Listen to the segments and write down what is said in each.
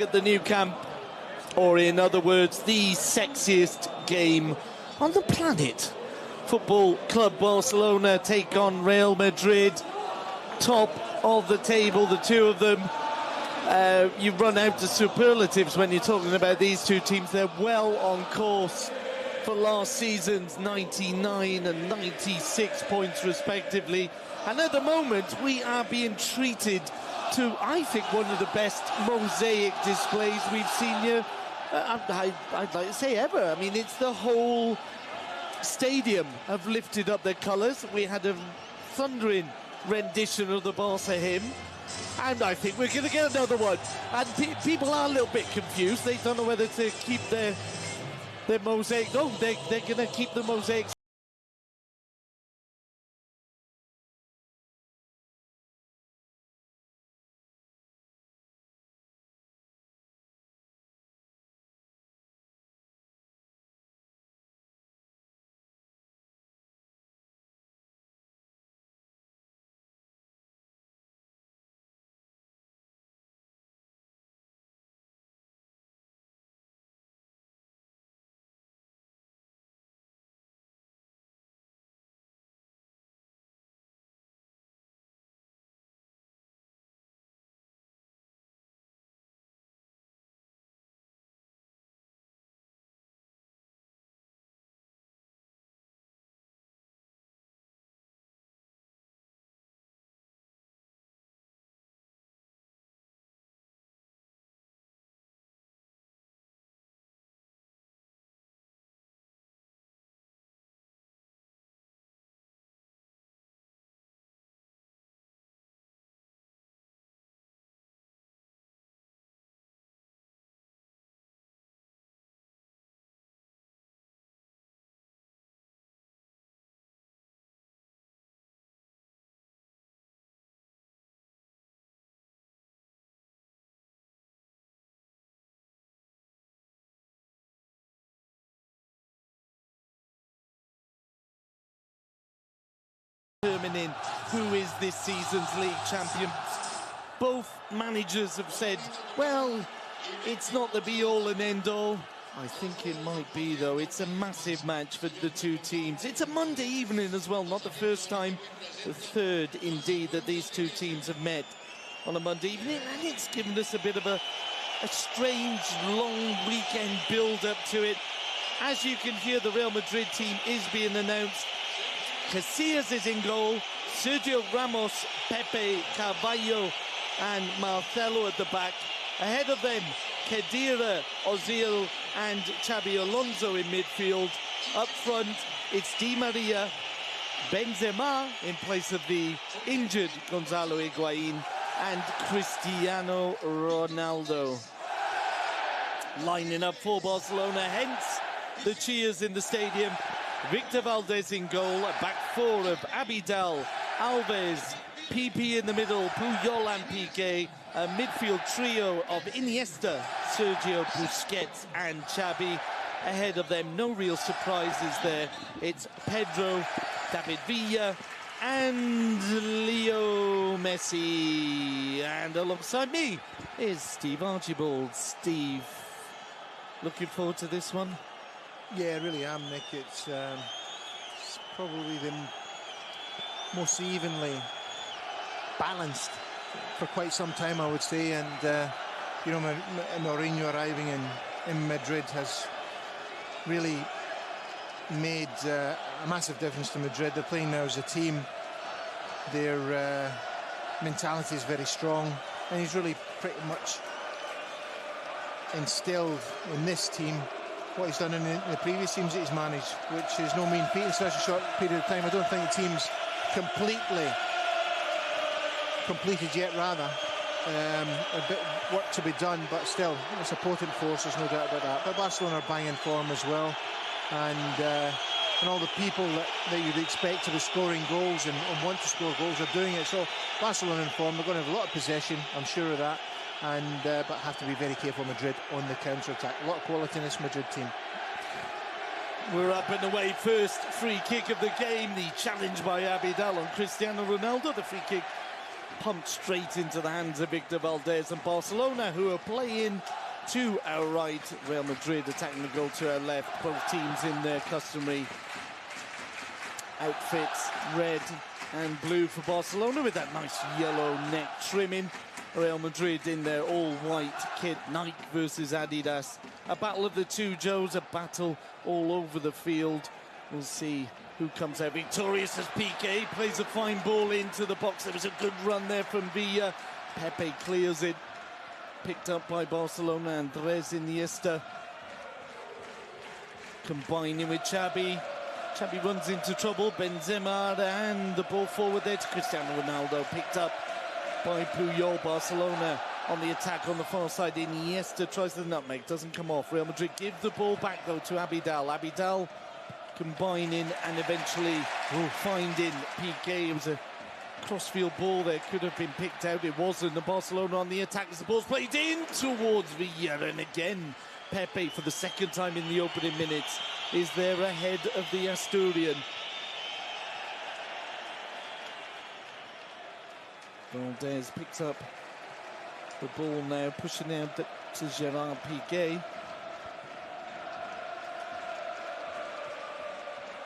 At the new camp, or in other words, the sexiest game on the planet. Football Club Barcelona take on Real Madrid, top of the table, the two of them. You run out of superlatives when you're talking about these two teams. They're well on course for last season's 99 and 96 points respectively. And at the moment, we are being treated to, I think, one of the best mosaic displays we've seen here, I'd like to say ever. I mean, it's the whole stadium have lifted up their colours. We had a thundering rendition of the Barca hymn, and I think we're going to get another one. And people are a little bit confused. They don't know whether to keep their mosaic. No, they're going to keep the mosaic. Determining who is this season's league champion. Both managers have said, well, it's not the be-all and end-all. I think it might be, though. It's a massive match for the two teams. It's a Monday evening as well, not the first time, the third, indeed, that these two teams have met on a Monday evening. And it's given us a bit of a strange, long weekend build-up to it. As you can hear, the Real Madrid team is being announced. Casillas is in goal, Sergio Ramos, Pepe, Carvalho and Marcelo at the back. Ahead of them, Khedira, Ozil and Xabi Alonso in midfield. Up front, it's Di Maria, Benzema in place of the injured Gonzalo Higuain and Cristiano Ronaldo. Lining up for Barcelona, hence the cheers in the stadium. Victor Valdez in goal, a back four of Abidal, Alves, PP in the middle, Puyol and Piqué, a midfield trio of Iniesta, Sergio Busquets and Xabi. Ahead of them, no real surprises there. It's Pedro, David Villa and Leo Messi. And alongside me is Steve Archibald. Steve, looking forward to this one? Yeah, I really am, Nick. It's probably the most evenly balanced for quite some time, I would say. And you know, Mourinho arriving in Madrid has really made a massive difference to Madrid. They're playing now as a team. Their mentality is very strong, and he's really pretty much instilled in this team what he's done in the previous teams that he's managed, which is no mean feat in such a short period of time. I don't think the team's completed yet, rather. A bit of work to be done, but still, it's a potent force, there's no doubt about that. But Barcelona are banging form as well, and all the people that you'd expect to be scoring goals and want to score goals are doing it. So Barcelona in form, they're going to have a lot of possession, I'm sure of that. And but have to be very careful, Madrid, on the counter-attack. A lot of quality in this Madrid team. We're up and away. First free kick of the game. The challenge by Abidal on Cristiano Ronaldo. The free kick pumped straight into the hands of Victor Valdés, and Barcelona, who are playing to our right, Real Madrid attacking the goal to our left. Both teams in their customary outfits, red and blue for Barcelona, with that nice yellow neck trimming. Real Madrid in their all-white kit, Nike versus Adidas. A battle of the two Joes, a battle all over the field. We'll see who comes out victorious as Piqué plays a fine ball into the box. There was a good run there from Villa. Pepe clears it. Picked up by Barcelona. Andres Iniesta combining with Xavi. Xavi runs into trouble. Benzema and the ball forward there to Cristiano Ronaldo. Picked up by Puyol. Barcelona on the attack on the far side. Iniesta tries the nutmeg, doesn't come off. Real Madrid give the ball back though to Abidal. Abidal combining and eventually finding Piqué. It was a crossfield ball there, could have been picked out. It wasn't. The Barcelona on the attack as the ball's played in towards Villa, and again Pepe, for the second time in the opening minutes, is there ahead of the Asturian. Valdés picks up the ball now, pushing out to Gerard Piqué,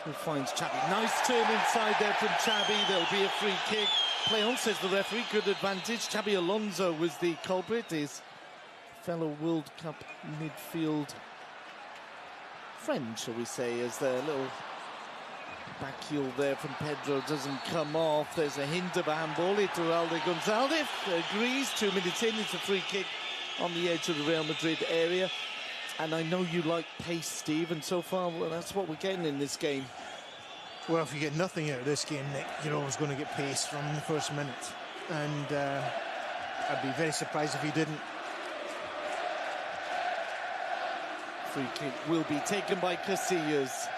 who finds Xavi. Nice turn inside there from Xavi. There'll be a free kick. Play on, says the referee. Good advantage. Xabi Alonso was the culprit. His fellow World Cup midfield friend, shall we say, as their little back heel there from Pedro doesn't come off. There's a hint of a handball. Iturralde Gonzalez agrees. 2 minutes in, it's a free kick on the edge of the Real Madrid area. And I know you like pace, Steve, and so far, well, that's what we're getting in this game. Well, if you get nothing out of this game, Nick, you're always going to get pace from the first minute. And I'd be very surprised if you didn't. Free kick will be taken by Casillas.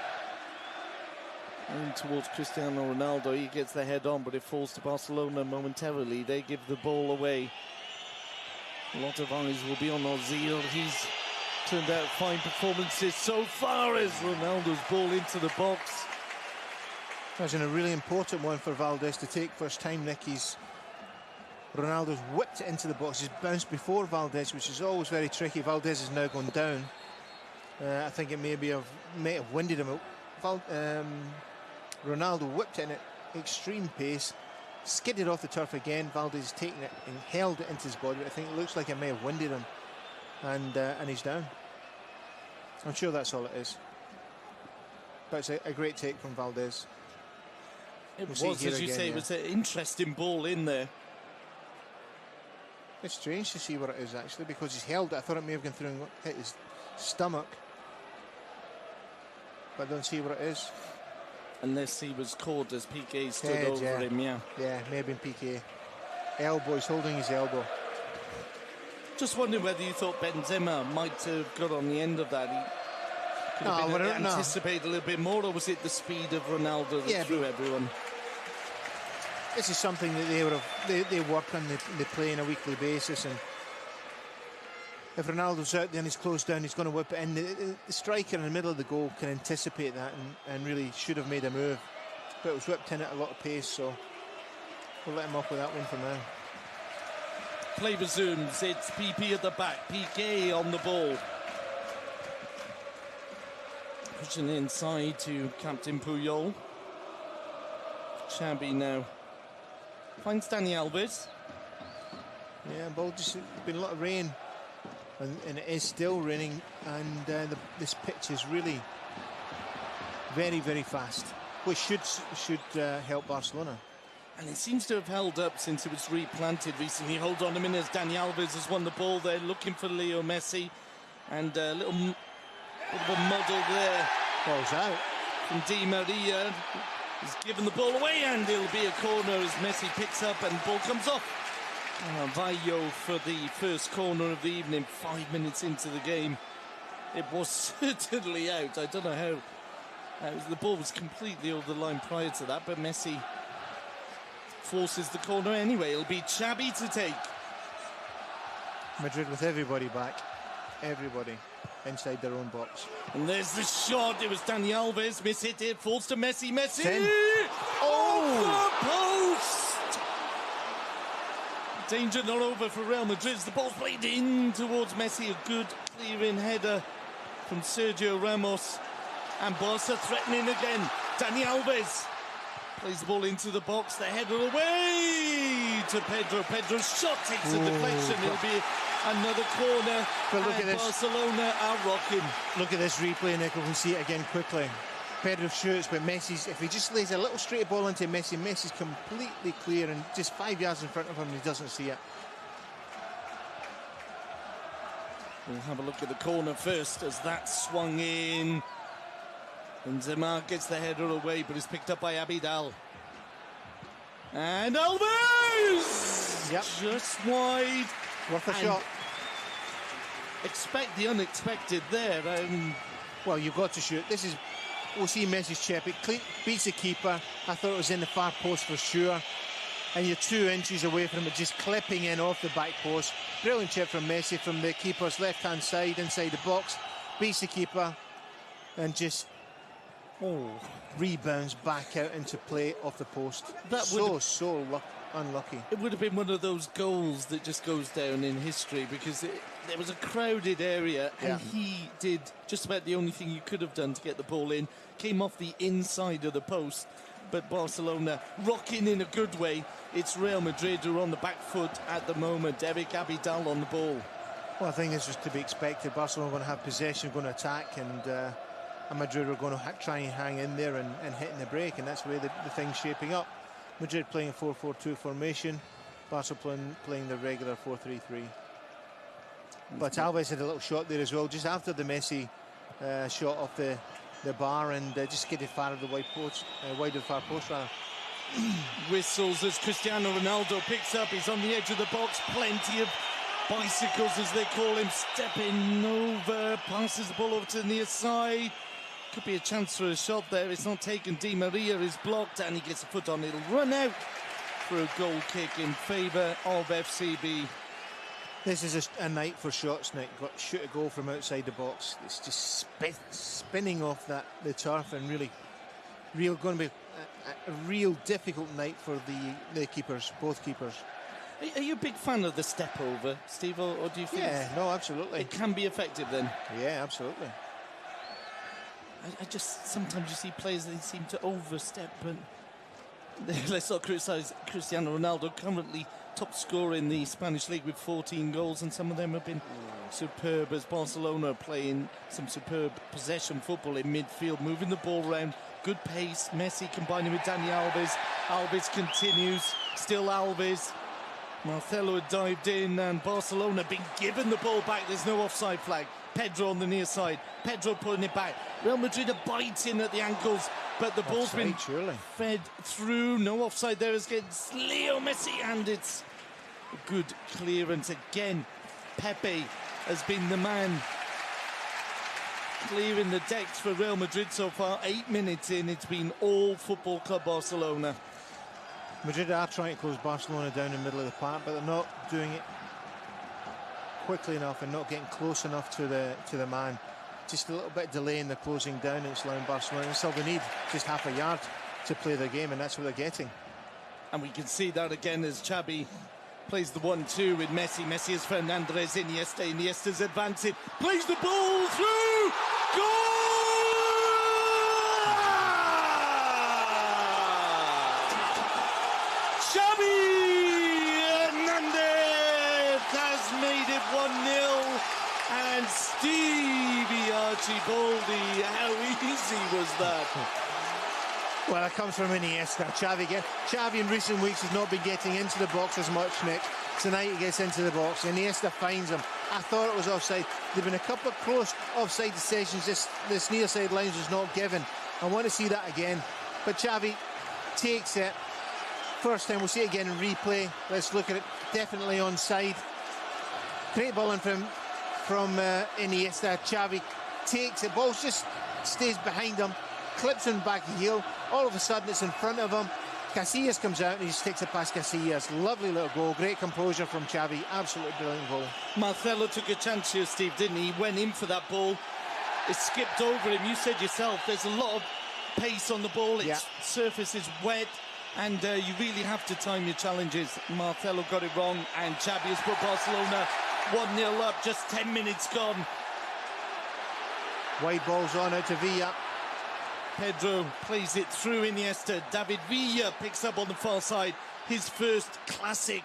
In towards Cristiano Ronaldo. He gets the head on, but it falls to Barcelona momentarily. They give the ball away. A lot of eyes will be on Ozil. He's turned out fine performances so far as Ronaldo's ball into the box. That's a really important one for Valdés to take. First time, Nick, Ronaldo's whipped it into the box. He's bounced before Valdés, which is always very tricky. Valdés is now gone down. I think it may have winded him. Ronaldo whipped it in at extreme pace, skidded off the turf again. Valdés taken it and held it into his body. I think it looks like it may have winded him, and he's down. I'm sure that's all it is. But it's a great take from Valdés. It was, as you say, it was an interesting ball in there. It's strange to see what it is, actually, because he's held it. I thought it may have gone through and hit his stomach, but I don't see what it is. Unless he was caught as Piqué stood over him, yeah. Yeah, may have been Piqué. Elbow, he's holding his elbow. Just wondering whether you thought Benzema might have got on the end of that. He could have anticipated a little bit more, or was it the speed of Ronaldo that threw everyone? This is something that they work on, they play on a weekly basis, and if Ronaldo's out there and he's closed down, he's going to whip it in. The striker in the middle of the goal can anticipate that and really should have made a move. But it was whipped in at a lot of pace, so we'll let him off with that one for now. Play resumes. It's PP at the back. Piqué on the ball. Pushing inside to Captain Puyol. Xavi now finds Dani Alves. Yeah, ball just been a lot of rain. And it is still raining, and this pitch is really very, very fast, which should help Barcelona. And it seems to have held up since it was replanted recently. Hold on a minute, as Dani Alves has won the ball there, looking for Leo Messi, and a little bit of a muddle there. Ball's out. From Di Maria. He's given the ball away, and it'll be a corner as Messi picks up and ball comes off. Vallo for the first corner of the evening, 5 minutes into the game. It was certainly out. I don't know how. The ball was completely over the line prior to that, but Messi forces the corner anyway. It'll be Xavi to take. Madrid with everybody back. Everybody inside their own box. And there's the shot. It was Dani Alves. Miss-hit it. Falls to Messi. Messi! 10. Oh! Off the post! Danger not over for Real Madrid. The ball's played in towards Messi. A good clearing header from Sergio Ramos. And Barca threatening again. Dani Alves plays the ball into the box. The header away to Pedro. Pedro's shot takes a deflection. It'll be another corner. But look at this. Barcelona are rocking. Look at this replay, Nick. We can see it again quickly. Pedro shoots, but Messi's, if he just lays a little straight ball into Messi, Messi's completely clear and just 5 yards in front of him and he doesn't see it. We'll have a look at the corner first as that swung in. And Zemar gets the header away, but is picked up by Abidal. And Alves! Yep. Just wide. Worth a shot. Expect the unexpected there. Well, you've got to shoot. This is... We'll see Messi's chip. It beats the keeper. I thought it was in the far post for sure. And you're 2 inches away from it, just clipping in off the back post. Brilliant chip from Messi from the keeper's left-hand side, inside the box. Beats the keeper and just rebounds back out into play off the post. That so unlucky. It would have been one of those goals that just goes down in history because there was a crowded area and he did just about the only thing you could have done to get the ball in. Came off the inside of the post, but Barcelona rocking in a good way. It's Real Madrid who are on the back foot at the moment. Eric Abidal on the ball. Well, I think this was to be expected. Barcelona are going to have possession, going to attack, and Madrid are going to try and hang in there and hitting the break, and that's the way the thing's shaping up. Madrid playing a 4-4-2 formation, Barca playing the regular 4-3-3. But Alves had a little shot there as well, just after the Messi shot off the bar, and just skidded far of the wide of the far post rather. Whistles as Cristiano Ronaldo picks up. He's on the edge of the box. Plenty of bicycles, as they call him, stepping over. Passes the ball over to the near side. Could be a chance for a shot there. It's not taken. Di Maria is blocked and he gets a foot on. It'll run out for a goal kick in favour of FCB. This is a night for shots, Nick. Got to shoot a goal from outside the box. It's just spinning off the turf, and going to be a real difficult night for the keepers, both keepers. Are you a big fan of the step over, Steve, or do you think? Yeah, no, absolutely. It can be effective then. Yeah, absolutely. I just sometimes you see players they seem to overstep, but let's not criticise Cristiano Ronaldo, currently top scorer in the Spanish league with 14 goals, and some of them have been superb, as Barcelona are playing some superb possession football in midfield, moving the ball around, good pace. Messi combining with Dani Alves. Alves continues, still Alves. Marcelo had dived in and Barcelona been given the ball back. There's no offside flag. Pedro on the near side. Pedro putting it back. Real Madrid are biting at the ankles, but the ball's been fed through. No offside there against Leo Messi, and it's a good clearance again. Pepe has been the man clearing the decks for Real Madrid so far. 8 minutes in, it's been all Football Club Barcelona. Madrid are trying to close Barcelona down in the middle of the park, but they're not doing it quickly enough and not getting close enough to the man. Just a little bit delay in the closing down. It's allowing Barcelona, and still they need just half a yard to play their game, and that's what they're getting. And we can see that again as Xavi plays the 1-2 with Messi. Messi is Fernandez, Iniesta. Iniesta's advancing, plays the ball through, goal! Made it 1-0, and Stevie Archibaldi, how easy was that? Well, it comes from Iniesta. Xavi in recent weeks has not been getting into the box as much, Nick. Tonight he gets into the box. Iniesta finds him. I thought it was offside. There've been a couple of close offside decisions. This near side line was not given. I want to see that again. But Xavi takes it. First time, we'll see it again in replay. Let's look at it. Definitely onside. Great ball in from Iniesta. Xavi takes it. Ball just stays behind him, clips him back the heel. All of a sudden, it's in front of him. Casillas comes out and he just takes it past Casillas. Lovely little goal. Great composure from Xavi. Absolutely brilliant goal. Marcelo took a chance here, Steve, didn't he? He went in for that ball. It skipped over him. You said yourself, there's a lot of pace on the ball. Its surface is wet. And you really have to time your challenges. Marcelo got it wrong, and Xavi has put Barcelona 1-0 up, just 10 minutes gone. Wide ball's on out to Villa. Pedro plays it through Iniesta. David Villa picks up on the far side, his first classic,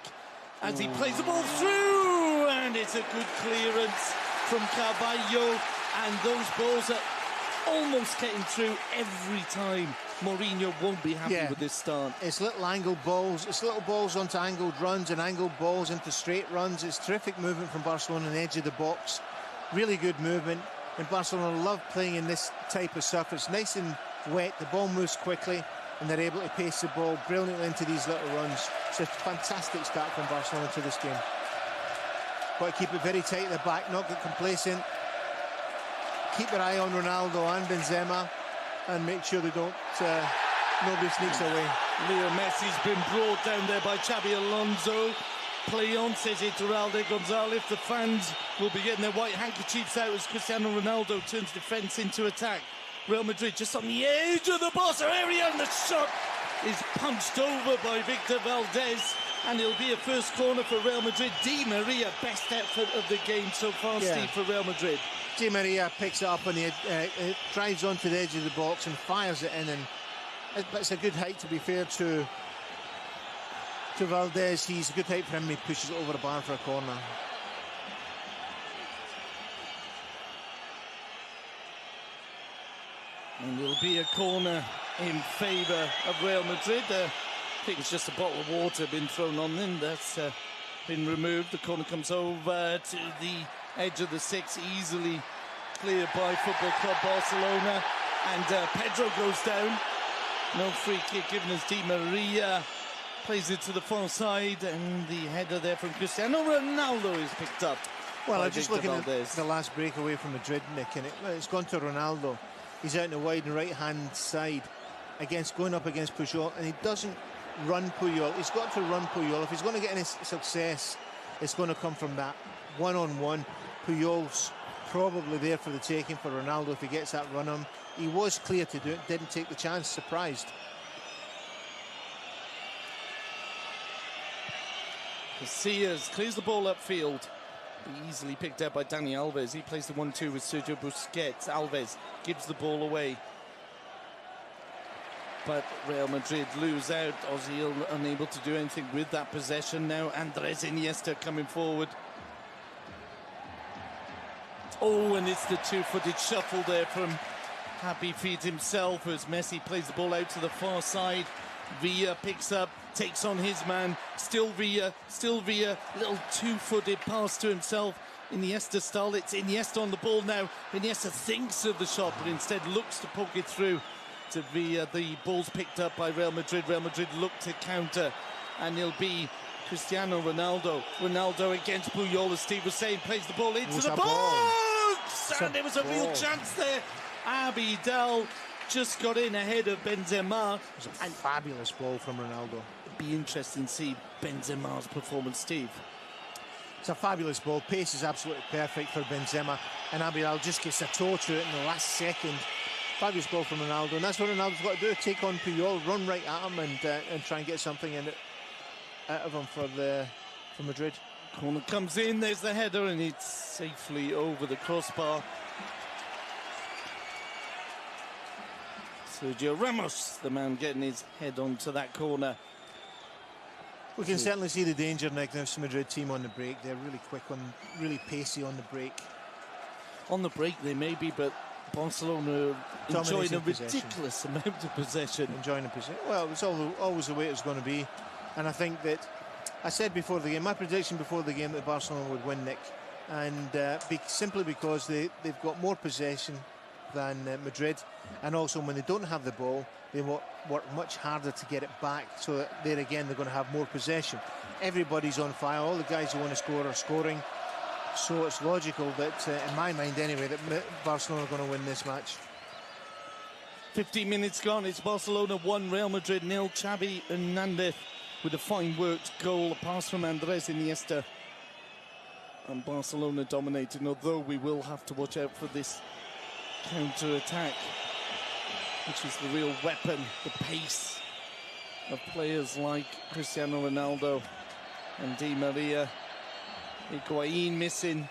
as he plays the ball through, and it's a good clearance from Carvalho, and those balls are almost getting through every time. Mourinho won't be happy with this start. It's little angled balls. It's little balls onto angled runs and angled balls into straight runs. It's terrific movement from Barcelona on the edge of the box. Really good movement. And Barcelona love playing in this type of surface. Nice and wet. The ball moves quickly, and they're able to pace the ball brilliantly into these little runs. It's a fantastic start from Barcelona to this game. Got to keep it very tight at the back, not get complacent. Keep your eye on Ronaldo and Benzema, and make sure they don't nobody sneaks away. Leo Messi's been brought down there by Xabi Alonso. Play on, says Iturralde Gonzalez. The fans will be getting their white handkerchiefs out as Cristiano Ronaldo turns defence into attack. Real Madrid just on the edge of the Barca area, and the shot is punched over by Victor Valdez, and it'll be a first corner for Real Madrid. Di Maria, best effort of the game so far, Steve, for Real Madrid. Di Maria picks it up on the drives onto the edge of the box and fires it in, and it's a good height, to be fair to Valdez. He's a good height for him. He pushes it over the bar for a corner. And it'll be a corner in favour of Real Madrid. I think it's just a bottle of water been thrown on them. That's been removed. The corner comes over to the edge of the six, easily cleared by Football Club Barcelona. And Pedro goes down. No free kick given as Di Maria plays it to the far side, and the header there from Cristiano Ronaldo is picked up. Well, I'm just looking at the last breakaway from Madrid, Nick, and it's gone to Ronaldo. He's out in the wide and right-hand side going up against Puyol, and he doesn't run Puyol. He's got to run Puyol. If he's going to get any success, it's going to come from that one-on-one. Puyol's probably there for the taking for Ronaldo if he gets that run on. He was clear to do it, didn't take the chance, surprised. Casillas clears the ball upfield. Easily picked out by Dani Alves. He plays the 1-2 with Sergio Busquets. Alves gives the ball away. But Real Madrid lose out. Ozil unable to do anything with that possession now. Andres Iniesta coming forward. Oh, and it's the two-footed shuffle there from Happy Feet himself as Messi plays the ball out to the far side. Villa picks up, takes on his man. Still Villa. Little two-footed pass to himself. Iniesta style. It's Iniesta on the ball now. Iniesta thinks of the shot, but instead looks to poke it through to Villa. The ball's picked up by Real Madrid. Real Madrid look to counter, and it'll be Cristiano Ronaldo. Ronaldo against Puyol, as Steve was saying, plays the ball into the box, and there was a real chance there. Abidal just got in ahead of Benzema. It was a fabulous ball from Ronaldo. It'd be interesting to see Benzema's performance, Steve. It's a fabulous ball. Pace is absolutely perfect for Benzema, and Abidal just gets a toe to it in the last second. Fabulous ball from Ronaldo, and that's what Ronaldo's got to do: take on Puyol, run right at him, and try and get something in it out of him for Madrid. Corner comes in. There's the header, and it's safely over the crossbar. Sergio Ramos, the man getting his head onto that corner. We can certainly see the danger, Nick, this Madrid team on the break. They're really quick, really pacey on the break. On the break they may be, but Barcelona enjoying a ridiculous amount of possession. Enjoying the possession. Well, it's always the way it's going to be. And I think that, I said before the game, my prediction before the game that Barcelona would win, Nick. And simply because they've got more possession than Madrid, and also when they don't have the ball, they work much harder to get it back, so that they're going to have more possession. Everybody's on fire. All the guys who want to score are scoring, so it's logical that, in my mind anyway, that Barcelona are going to win this match. 15 minutes gone. It's Barcelona 1, Real Madrid 0. Xavi Hernandez with a fine worked goal, a pass from Andres Iniesta, and Barcelona dominating, although we will have to watch out for this counter-attack, which is the real weapon, the pace. of players like Cristiano Ronaldo and Di Maria. Higuain missing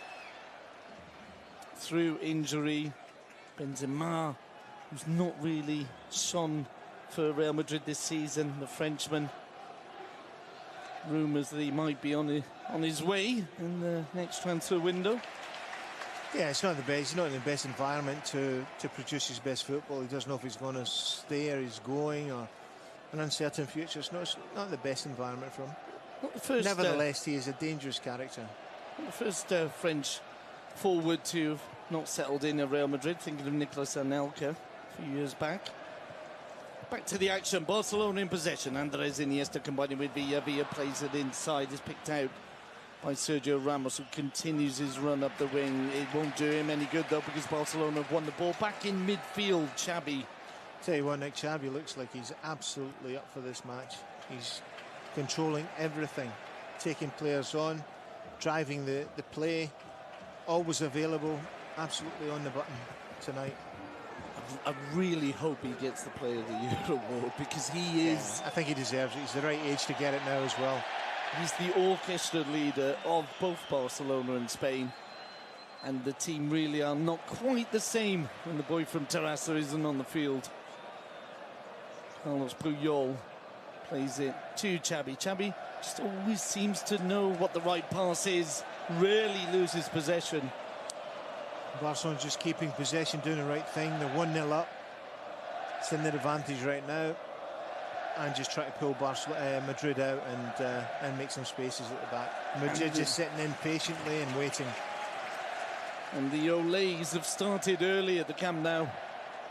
through injury. Benzema, who's not really shone for Real Madrid this season, the Frenchman. Rumours that he might be on his way in the next transfer window. Yeah, it's not the best. He's not in the best environment to produce his best football. He doesn't know if he's going to stay or he's going, or an uncertain future. It's not the best environment for him. Not the first, nevertheless, he is a dangerous character. Not the first French forward to have not settled in at Real Madrid. Thinking of Nicolas Anelka a few years back. Back to the action. Barcelona in possession. Andres Iniesta combining with Villa. Villa plays it inside. Is picked out by Sergio Ramos, who continues his run up the wing. It won't do him any good, though, because Barcelona have won the ball. Back in midfield, Xavi. Tell you what, Nick, Xavi looks like he's absolutely up for this match. He's controlling everything, taking players on, driving the play, always available, absolutely on the button tonight. I really hope he gets the Player of the Year award, because he is... I think he deserves it. He's the right age to get it now as well. He's the orchestra leader of both Barcelona and Spain. And the team really are not quite the same when the boy from Terrassa isn't on the field. Carlos Puyol plays it to Xavi. Xavi just always seems to know what the right pass is, rarely loses possession. Barcelona just keeping possession, doing the right thing. They're 1-0 up. It's in their advantage right now. And just try to pull Madrid out and make some spaces at the back. Madrid just sitting in patiently and waiting. And the Olays have started early at the Camp Nou.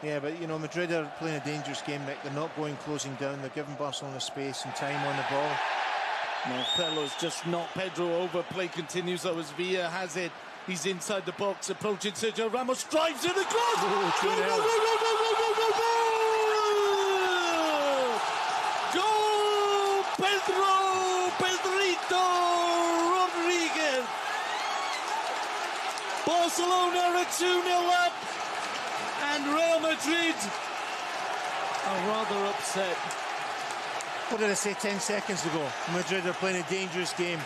Yeah, but you know, Madrid are playing a dangerous game, Nick. They're not closing down. They're giving Barcelona space and time on the ball. Marcelo's just knocked Pedro over. Play continues though as Villa has it. He's inside the box, approaching Sergio Ramos, drives in the cross! Goal! Pedrito Rodriguez! Barcelona are 2-0 up, and Real Madrid are rather upset. What did I say 10 seconds ago? Madrid are playing a dangerous game.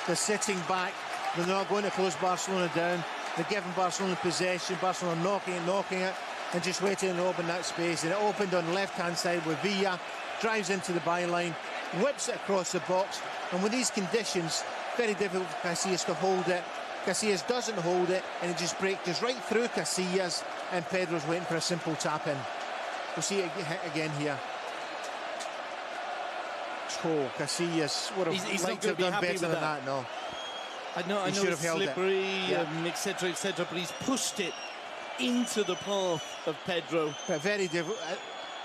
They're sitting back. They're not going to close Barcelona down. They're giving Barcelona possession. Barcelona knocking it, and just waiting to open that space. And it opened on the left-hand side with Villa. Drives into the byline, whips it across the box. And with these conditions, very difficult for Casillas to hold it. Casillas doesn't hold it, and it just breaks right through Casillas. And Pedro's waiting for a simple tap-in. We'll see it again here. Oh, Casillas would have liked to have done better than that. No. I know it's slippery, etc., but he's pushed it into the path of Pedro. But very difficult,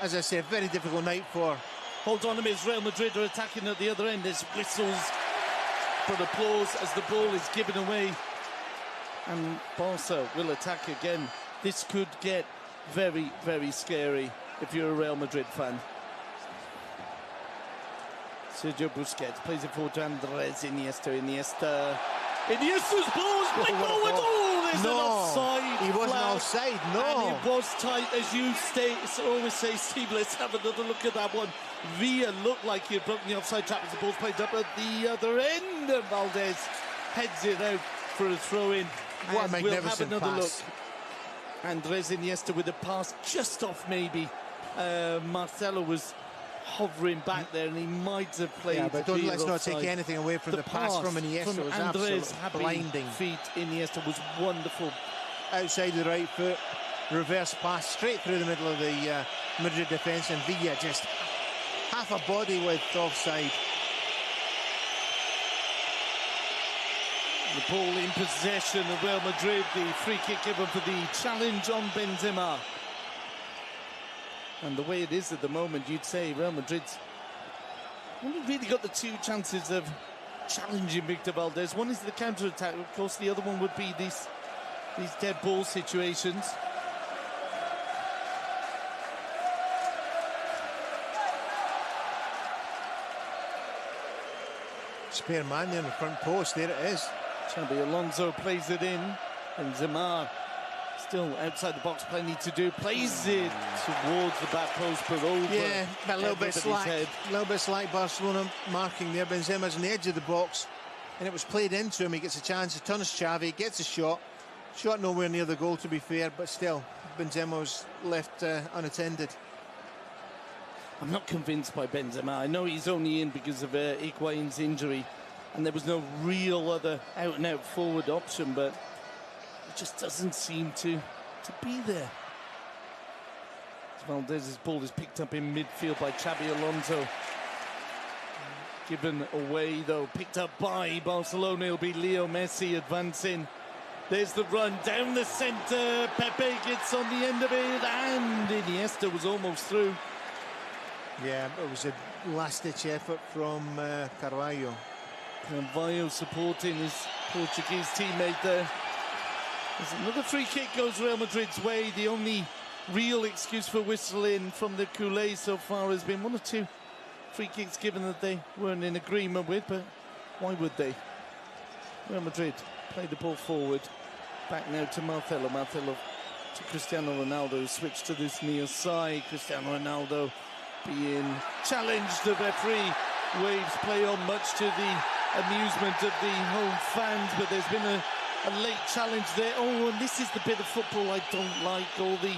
as I said, very difficult night for... Hold on a minute, Real Madrid are attacking at the other end. There's whistles for applause as the ball is given away. And Barca will attack again. This could get very, very scary if you're a Real Madrid fan. Sergio Busquets plays it forward to Andres Iniesta. Iniesta's balls big forward. Oh, there's an offside. He wasn't offside, no. And it was tight, as you always say, Steve. Let's have another look at that one. Villa looked like he had broken the offside trap as the ball's played up at the other end. And Valdez heads it out for a throw-in. What a magnificent we'll have another pass. Look. Andres Iniesta with a pass just off maybe. Marcelo was hovering back there, and he might have played. Yeah, but let's not take anything away from the pass from Iniesta. From was Andres' blinding. Feet. Iniesta was wonderful. Outside the right foot, reverse pass straight through the middle of the Madrid defence, and Villa just half a body width offside. The ball in possession of Real Madrid. The free kick given for the challenge on Benzema. And the way it is at the moment, you'd say Real Madrid's only really got the two chances of challenging Victor Valdez. One is the counter-attack, of course. The other one would be these dead ball situations. Spare man there in the front post. There it is. Xabi Alonso plays it in, and Benzema Still outside the box, plenty to do. Plays it towards the back post, but over. Yeah, a little bit slack. Head. A little bit slack Barcelona marking there. Benzema's on the edge of the box, and it was played into him. He gets a chance to turn his Xavi, gets a shot. Shot nowhere near the goal, to be fair, but still, Benzema was left unattended. I'm not convinced by Benzema. I know he's only in because of Higuain's injury, and there was no real other out-and-out forward option, but it just doesn't seem to be there. Valdez's ball is picked up in midfield by Xabi Alonso. Given away, though, picked up by Barcelona. It'll be Leo Messi advancing. There's the run down the centre. Pepe gets on the end of it, and Iniesta was almost through. Yeah, it was a last-ditch effort from Carvalho. Carvalho supporting his Portuguese teammate there. There's another free kick goes Real Madrid's way. The only real excuse for whistling from the culés so far has been one or two free kicks given that they weren't in agreement with, but why would they? Real Madrid play the ball forward. Back now to Marcelo. Marcelo to Cristiano Ronaldo, switched to this near side. Cristiano Ronaldo being challenged. The referee waves play on, much to the amusement of the home fans, but there's been a late challenge there. Oh, and this is the bit of football I don't like. All the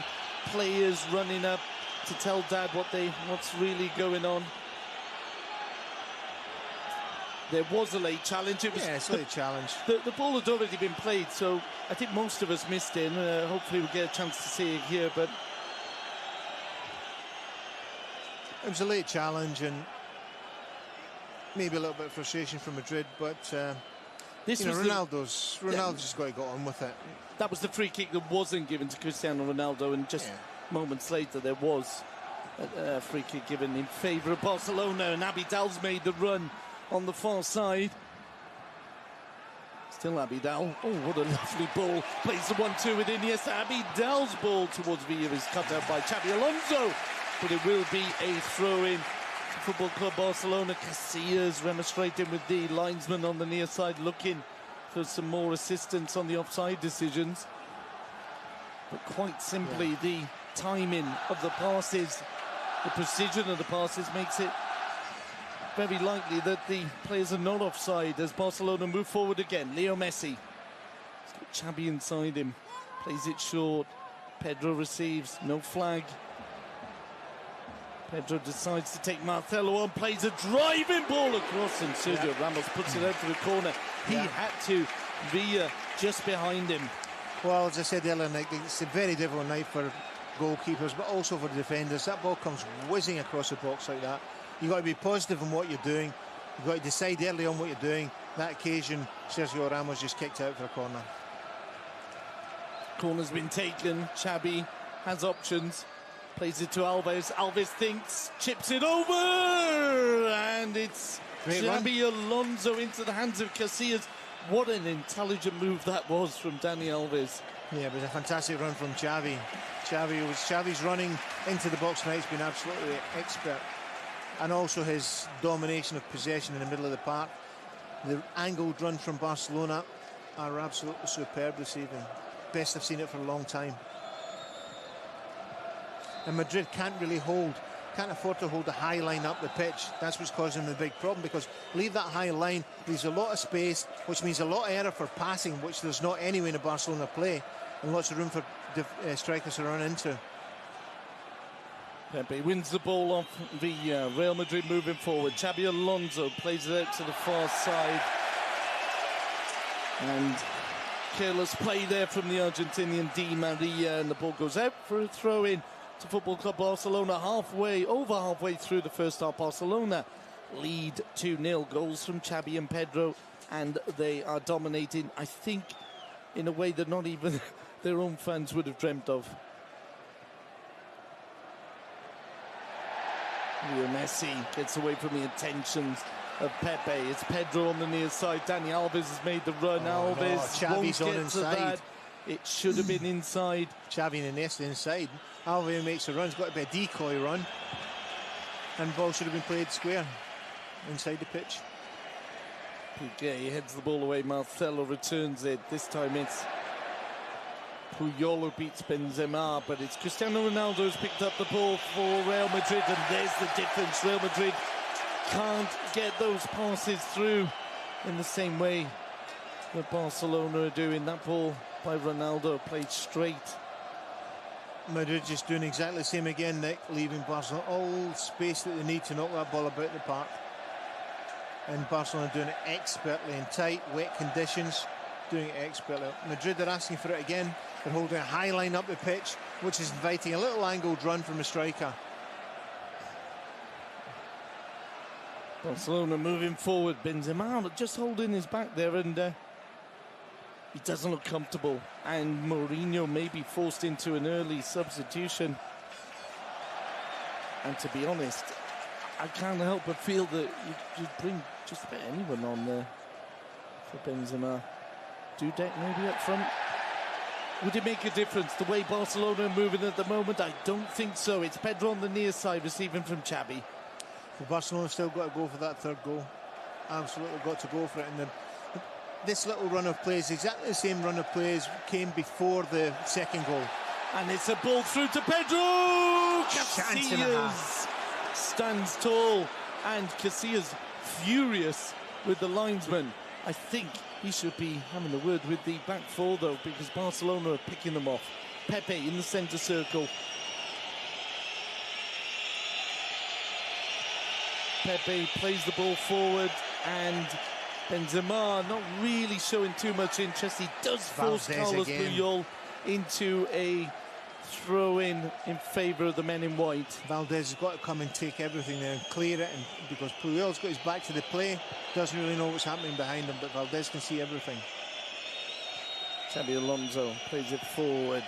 players running up to tell Dad what's really going on. There was a late challenge. It was, yeah, it's a late challenge. The ball had already been played, so I think most of us missed it. Hopefully we'll get a chance to see it here, but it was a late challenge, and maybe a little bit of frustration from Madrid, but this was Ronaldo's just got to go on with it. That was the free kick that wasn't given to Cristiano Ronaldo, and just moments later there was a free kick given in favour of Barcelona, and Abidal's made the run on the far side. Still Abidal. Oh, what a lovely ball. Plays the 1-2 with Iniesta. Abidal's ball towards Villa is cut out by Xabi Alonso, but it will be a throw-in to Football Club Barcelona. Casillas remonstrating with the linesman on the near side, looking for some more assistance on the offside decisions. But quite simply, the timing of the passes, the precision of the passes makes it very likely that the players are not offside as Barcelona move forward again. Leo Messi. He's got Xabi inside him. Plays it short. Pedro receives. No flag. Pedro decides to take Marcelo on. Plays a driving ball across, and Sergio Ramos puts it out for the corner. He had to. Villa just behind him. Well, as I said earlier, Nick, it's a very difficult night for goalkeepers, but also for the defenders. That ball comes whizzing across the box like that. You've got to be positive in what you're doing. You've got to decide early on what you're doing. That occasion, Sergio Ramos just kicked out for a corner. Corner's been taken. Xabi has options. Plays it to Alves. Alves thinks, chips it over, and it's Xabi Alonso into the hands of Casillas. What an intelligent move that was from Dani Alves. Yeah, it was a fantastic run from Xavi. Xavi's running into the box tonight. He's been absolutely expert. And also his domination of possession in the middle of the park. The angled run from Barcelona are absolutely superb this evening. Best I've seen it for a long time. And Madrid can't afford to hold a high line up the pitch. That's what's causing them the big problem, because leave that high line, leaves a lot of space, which means a lot of error for passing, which there's not anyway in a Barcelona play, and lots of room for strikers to run into. Pepe wins the ball off the Real Madrid moving forward. Xabi Alonso plays it out to the far side. And careless play there from the Argentinian Di Maria, and the ball goes out for a throw-in to Football Club Barcelona. Over halfway through the first half, Barcelona lead 2-0. Goals from Xabi and Pedro, and they are dominating, I think, in a way that not even their own fans would have dreamt of. Leo Messi gets away from the intentions of Pepe. It's Pedro on the near side. Dani Alves has made the run. Alves won't get to that. It should have been inside. Xavi and Iniesta inside. Alves makes a run. It's got to be a decoy run. And ball should have been played square inside the pitch. Piqué heads the ball away. Marcelo returns it. This time it's Puyol who beats Benzema, but it's Cristiano Ronaldo who's picked up the ball for Real Madrid, and there's the difference. Real Madrid can't get those passes through in the same way that Barcelona are doing. That ball by Ronaldo played straight. Madrid just doing exactly the same again, Nick, leaving Barcelona all space that they need to knock that ball about the park. And Barcelona doing it expertly in tight, wet conditions, doing it expertly. Madrid are asking for it again. They're holding a high line up the pitch, which is inviting a little angled run from a striker. Barcelona moving forward. Benzema just holding his back there, and he doesn't look comfortable. And Mourinho may be forced into an early substitution. And to be honest, I can't help but feel that you'd bring just about anyone on there for Benzema. Dudek maybe up front. Would it make a difference the way Barcelona are moving at the moment? I don't think so. It's Pedro on the near side receiving from Xavi. Well, Barcelona still got to go for that third goal. Absolutely got to go for it. And this little run of plays, exactly the same run of plays, came before the second goal. And it's a ball through to Pedro! Casillas stands tall, and Casillas furious with the linesman. I think he should be having a word with the back four, though, because Barcelona are picking them off. Pepe in the centre circle. Pepe plays the ball forward, and Benzema not really showing too much interest. He does force Carlos Puyol into a throw-in favour of the men in white. Valdez has got to come and take everything there and clear it, and because Puyol's got his back to the play, doesn't really know what's happening behind him, but Valdez can see everything. Xabi Alonso plays it forward.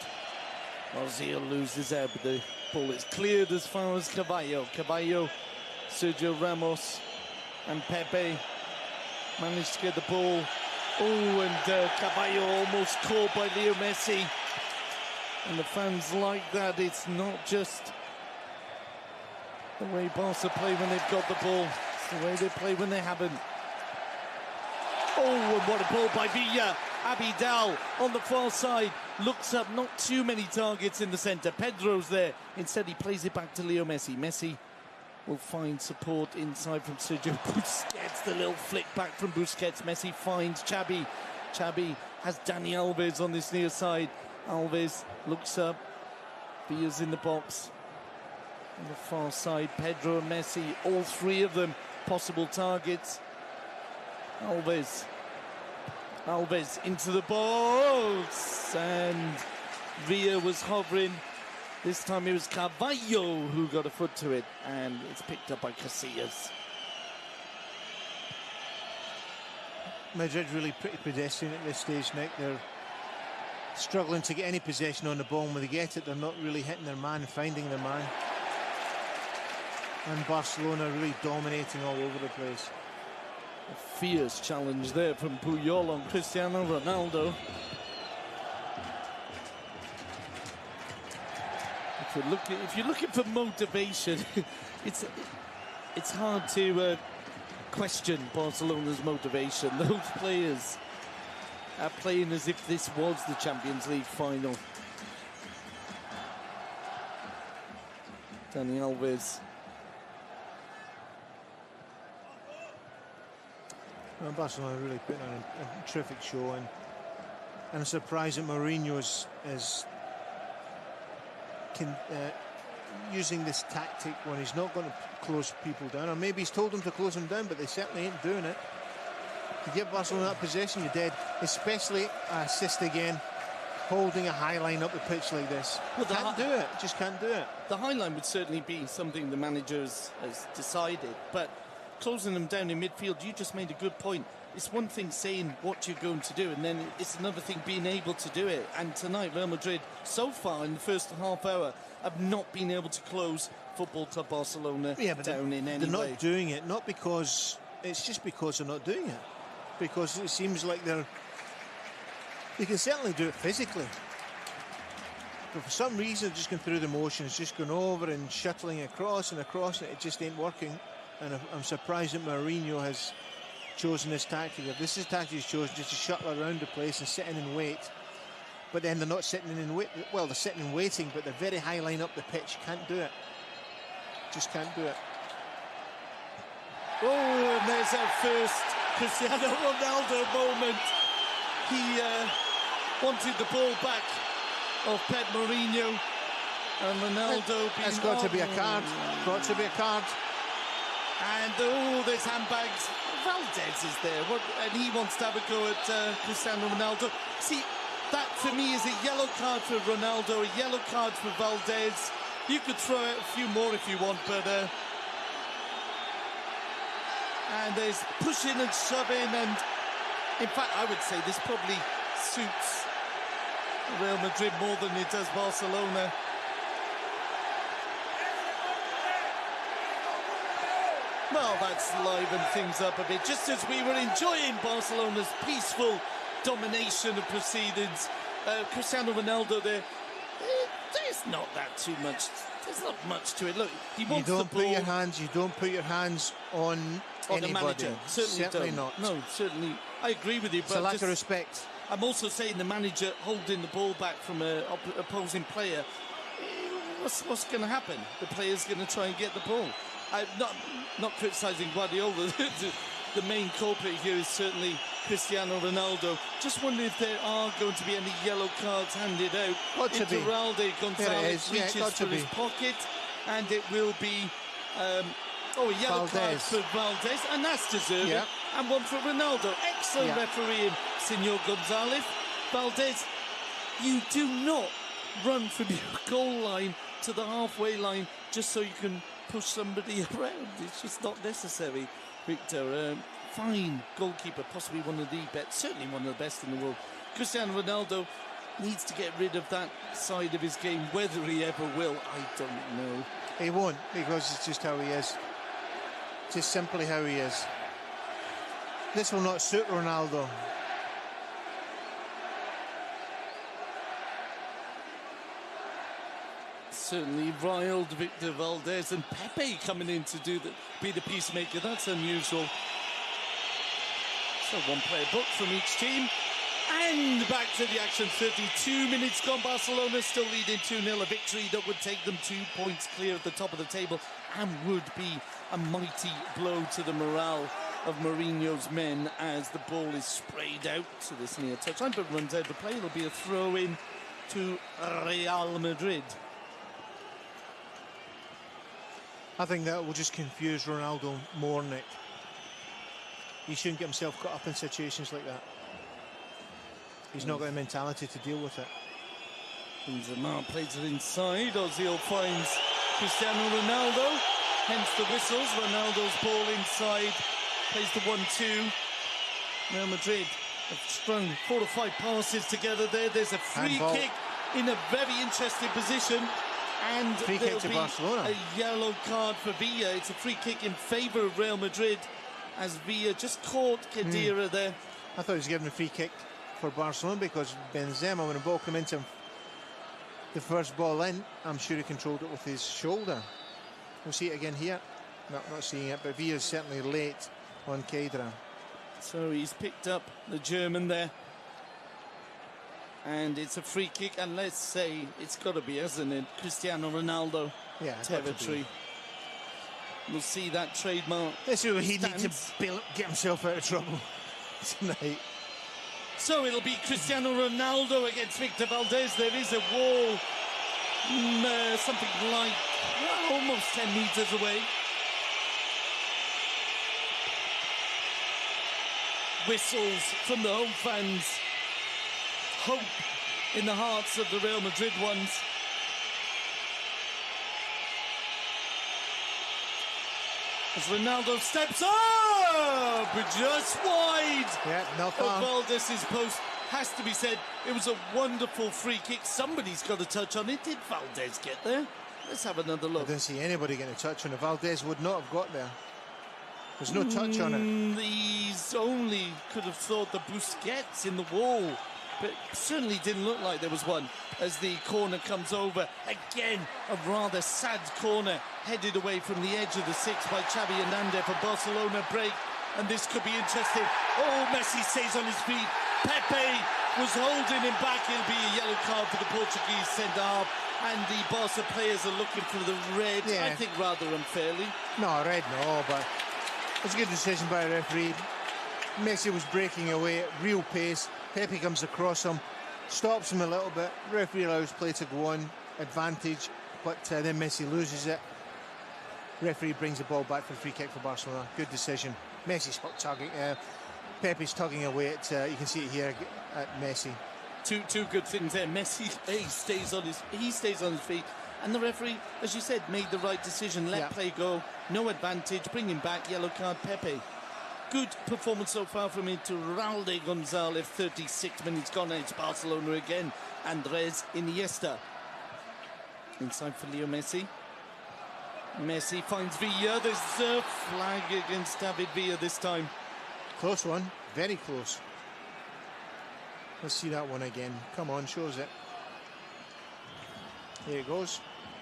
Ozil loses out, but the ball is cleared as far as Caballo. Caballo, Sergio Ramos and Pepe managed to get the ball. Oh, and Caballo almost caught by Leo Messi. And the fans like that. It's not just the way Barca play when they've got the ball. It's the way they play when they haven't. Oh, and what a ball by Villa. Abidal on the far side. Looks up, not too many targets in the centre. Pedro's there. Instead, he plays it back to Leo Messi. Messi will find support inside from Sergio Busquets. The little flick back from Busquets. Messi finds Xabi. Xabi has Dani Alves on this near side. Alves looks up. Villa's in the box. On the far side, Pedro and Messi, all three of them possible targets. Alves into the box, and Villa was hovering. This time it was Carvalho who got a foot to it, and it's picked up by Casillas. Madrid really pretty pedestrian at this stage, Nick. They're struggling to get any possession on the ball, and when they get it, they're not really hitting their man, finding their man. And Barcelona really dominating all over the place. A fierce challenge there from Puyol on Cristiano Ronaldo. If you're looking for motivation, it's hard to question Barcelona's motivation. Those players are playing as if this was the Champions League final. Dani Alves. Well, Barcelona really putting on a terrific show, and I'm surprised that Mourinho is using this tactic when he's not going to close people down, or maybe he's told them to close them down, but they certainly ain't doing it. To give Barcelona that possession, you're dead, especially assist again, holding a high line up the pitch like this. Well, can't do it, just can't do it. The high line would certainly be something the manager has decided, but closing them down in midfield, you just made a good point. It's one thing saying what you're going to do, and then it's another thing being able to do it. And tonight, Real Madrid, so far in the first half hour, have not been able to close Football Club Barcelona down in any way. They're not doing it, not because, it's just because they're not doing it. Because it seems like they can certainly do it physically. But for some reason, they're just going through the motions, just going over and shuttling across, and it just ain't working. And I'm surprised that Mourinho has chosen this tactic. If this is the tactic he's chosen, just to shuttle around the place and sit in and wait, but then they're not sitting in wait. Well, they're sitting and waiting, but they're very high line up the pitch. Can't do it. Just can't do it. Oh, and there's our first Cristiano Ronaldo moment. He wanted the ball back of Pep Mourinho, and Ronaldo. That's got to be a card. Got to be a card. And oh, there's handbags. Valdez is there, and he wants to have a go at Cristiano Ronaldo. See, that for me is a yellow card for Ronaldo, a yellow card for Valdez. You could throw out a few more if you want, but and there's pushing and shoving, and in fact, I would say this probably suits Real Madrid more than it does Barcelona. Well, that's livened things up a bit, just as we were enjoying Barcelona's peaceful domination of proceedings. Cristiano Ronaldo there, there's not that too much. There's not much to it. Look, he wants the ball. You don't put your hands on anybody. The manager. Certainly not. No, certainly. I agree with you. It's a lack of respect. I'm also saying the manager holding the ball back from an opposing player. What's going to happen? The player's going to try and get the ball. I'm not criticising Guardiola. The main culprit here is certainly Cristiano Ronaldo. Just wonder if there are going to be any yellow cards handed out. Iturralde Gonzalez reaches for his pocket, and it will be a yellow card for Valdez, and that's deserved. Yeah. And one for Ronaldo. Excellent refereeing, Senor Gonzalez. Valdez, you do not run from your goal line to the halfway line just so you can push somebody around. It's just not necessary, Victor. Fine goalkeeper, possibly one of the best, certainly one of the best in the world. Cristiano Ronaldo needs to get rid of that side of his game. Whether he ever will, I don't know. He won't, because it's just how he is. Just simply how he is. This will not suit Ronaldo. Certainly riled Victor Valdez, and Pepe coming in to be the peacemaker. That's unusual. So one player booked from each team. And back to the action. 32 minutes gone. Barcelona still leading 2-0. A victory that would take them 2 points clear at the top of the table and would be a mighty blow to the morale of Mourinho's men as the ball is sprayed out to this near touchline, but runs out the play. It'll be a throw-in to Real Madrid. I think that will just confuse Ronaldo more, Nick. He shouldn't get himself caught up in situations like that. He's not got the mentality to deal with it. Benzema plays it inside. Ozil finds Cristiano Ronaldo. Hence the whistles. Ronaldo's ball inside. Plays the 1-2. Real Madrid have strung 4 or 5 passes together there. There's a free kick in a very interesting position. And free kick to Barcelona. A yellow card for Villa. It's a free kick in favour of Real Madrid as Villa just caught Khedira there. I thought he was giving a free kick for Barcelona because Benzema, when the ball came into him, the first ball in, I'm sure he controlled it with his shoulder. We'll see it again here. No, not seeing it, but Villa's certainly late on Khedira. So he's picked up the German there. And it's a free kick, and let's say it's got to be, hasn't it, Cristiano Ronaldo territory. We'll see that trademark. This is where he needs to get himself out of trouble tonight. So it'll be Cristiano Ronaldo against Victor Valdez. There is a wall, something like almost 10 metres away. Whistles from the home fans. Hope in the hearts of the Real Madrid ones. As Ronaldo steps up, just wide of Valdez's post. Has to be said, it was a wonderful free kick. Somebody's got a touch on it. Did Valdez get there? Let's have another look. I didn't see anybody getting a touch on it. Valdez would not have got there. There's no touch on it. He's only could have thought the Busquets in the wall. But certainly didn't look like there was one as the corner comes over. Again, a rather sad corner headed away from the edge of the 6 by Xavi Hernandez for Barcelona break. And this could be interesting. Oh, Messi stays on his feet. Pepe was holding him back. It'll be a yellow card for the Portuguese centre-half, and the Barca players are looking for the red, I think rather unfairly. No, red no, but it's a good decision by the referee. Messi was breaking away at real pace. Pepe comes across him, stops him a little bit. Referee allows play to go on, advantage, but then Messi loses it. Referee brings the ball back for a free kick for Barcelona. Good decision. Messi's tugging. Pepe's tugging away at. You can see it here at Messi. Two good things there. Messi stays on his feet, and the referee, as you said, made the right decision. Let play go. No advantage. Bring him back. Yellow card. Pepe. Good performance so far from Iturralde Gonzalez. 36 minutes gone, and it's Barcelona again. Andres Iniesta. Inside for Leo Messi. Messi finds Villa. There's a flag against David Villa this time. Close one. Very close. Let's see that one again. Come on, shows it. Here it goes.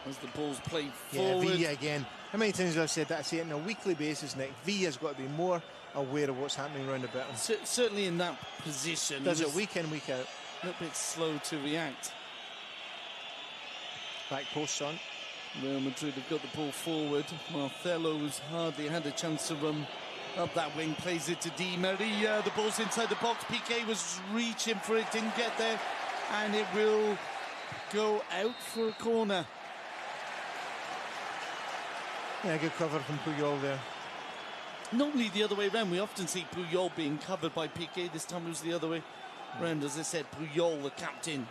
As the ball's played forward. Yeah, Villa again. How many times have I said that? I say it on a weekly basis, Nick. Villa's got to be more aware of what's happening around about him. Certainly in that position. Does it week in, week out. A little bit slow to react. Back post on. Real Madrid have got the ball forward. Marcelo's hardly had a chance to run up that wing. Plays it to Di Maria. The ball's inside the box. Piqué was reaching for it, didn't get there, and it will go out for a corner. Yeah, good cover from Puyol there. Normally the other way around. We often see Puyol being covered by Piqué. This time it was the other way around. As I said, Puyol, the captain,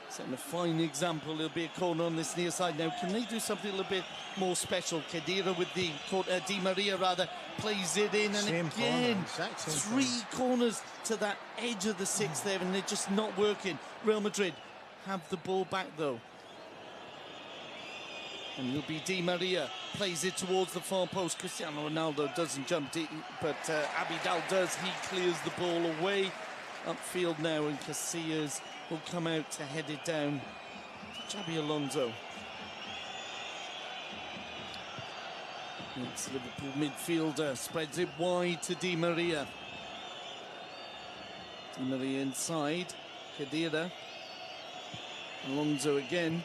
setting a fine example. It'll be a corner on this near side now. Can they do something a little bit more special? Khedira with the Di Maria rather plays it in, and same again corner, three corners to that edge of the six there, and they're just not working. Real Madrid have the ball back though, and it'll be Di Maria plays it towards the far post. Cristiano Ronaldo doesn't jump deep, but Abidal does. He clears the ball away upfield now, and Casillas will come out to head it down. Xabi Alonso. It's Liverpool midfielder, spreads it wide to Di Maria. Di Maria inside, Khedira. Alonso again,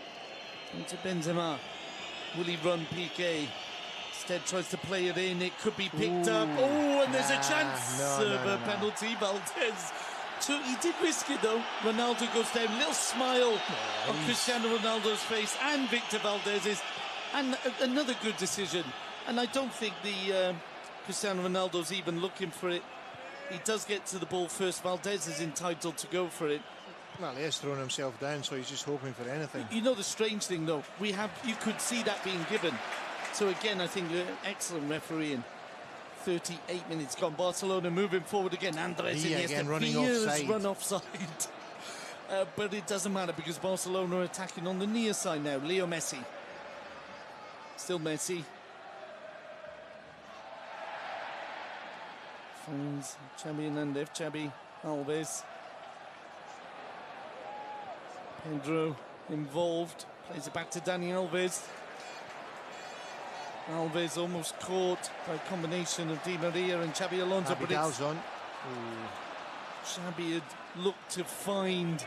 into Benzema. Will he run Piqué? Instead tries to play it in, it could be picked up. Oh, and there's a chance of a penalty. Valdez. So he did risk it though. Ronaldo goes down, little smile on Cristiano Ronaldo's face and Victor Valdez's, and another good decision. And I don't think the Cristiano Ronaldo's even looking for it. He does get to the ball first. Valdez is entitled to go for it. Well, he has thrown himself down, so he's just hoping for anything. You know the strange thing though, you could see that being given. So again, I think excellent refereeing. 38 minutes gone. Barcelona moving forward again. Andres Iniesta again running offside. Run offside. But it doesn't matter because Barcelona are attacking on the near side now. Leo Messi. Still Messi. Finds Xabi Hernandez. Xabi Alves. Pedro involved. Plays it back to Dani Alves. Alves almost caught by a combination of Di Maria and Xabi Alonso. Abidal's on. Xabi had looked to find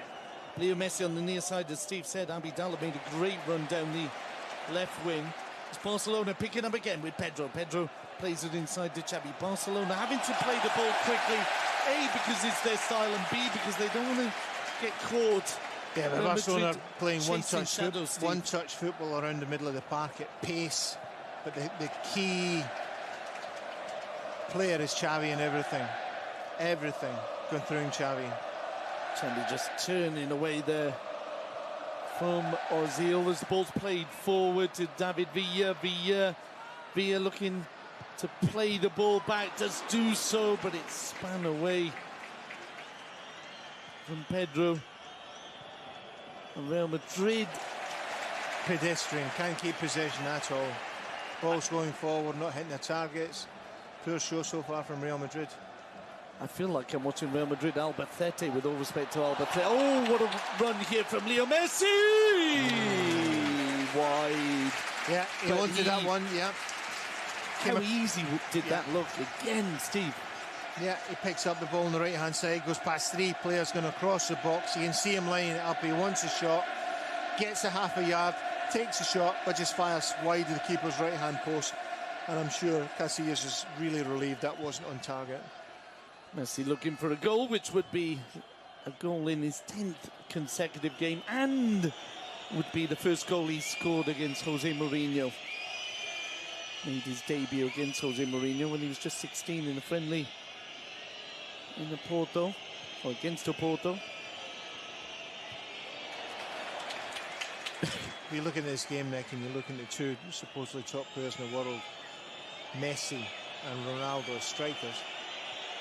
Leo Messi on the near side. As Steve said, Abidal made a great run down the left wing. It's Barcelona picking up again with Pedro. Pedro plays it inside to Xabi. Barcelona having to play the ball quickly. A, because it's their style, and B, because they don't want to get caught. Yeah, but Barcelona playing one-touch football around the middle of the park at pace. But the key player is Xavi and everything going through Xavi. Xavi just turning away there from Ozil as the ball's played forward to David Villa. Villa looking to play the ball back, does do so, but it's spun away from Pedro. And Real Madrid pedestrian, can't keep possession at all. Ball's going forward, not hitting the targets. Poor show so far from Real Madrid. I feel like I'm watching Real Madrid Albacete, with all respect to Albacete. Oh, what a run here from Leo Messi! Wide. Yeah, he wanted that one, yeah. How easy did that look again, Steve? Yeah, he picks up the ball on the right-hand side, goes past 3 players, going across the box. You can see him lining it up. He wants a shot, gets a half a yard, takes a shot, but just fires wide of the keeper's right-hand post. And I'm sure Casillas is really relieved that wasn't on target. Messi looking for a goal, which would be a goal in his 10th consecutive game and would be the first goal he scored against Jose Mourinho. Made his debut against Jose Mourinho when he was just 16 in a friendly in the Porto, or against Porto. If you look at this game, Nick, and you're looking at 2 supposedly top players in the world, Messi and Ronaldo as strikers,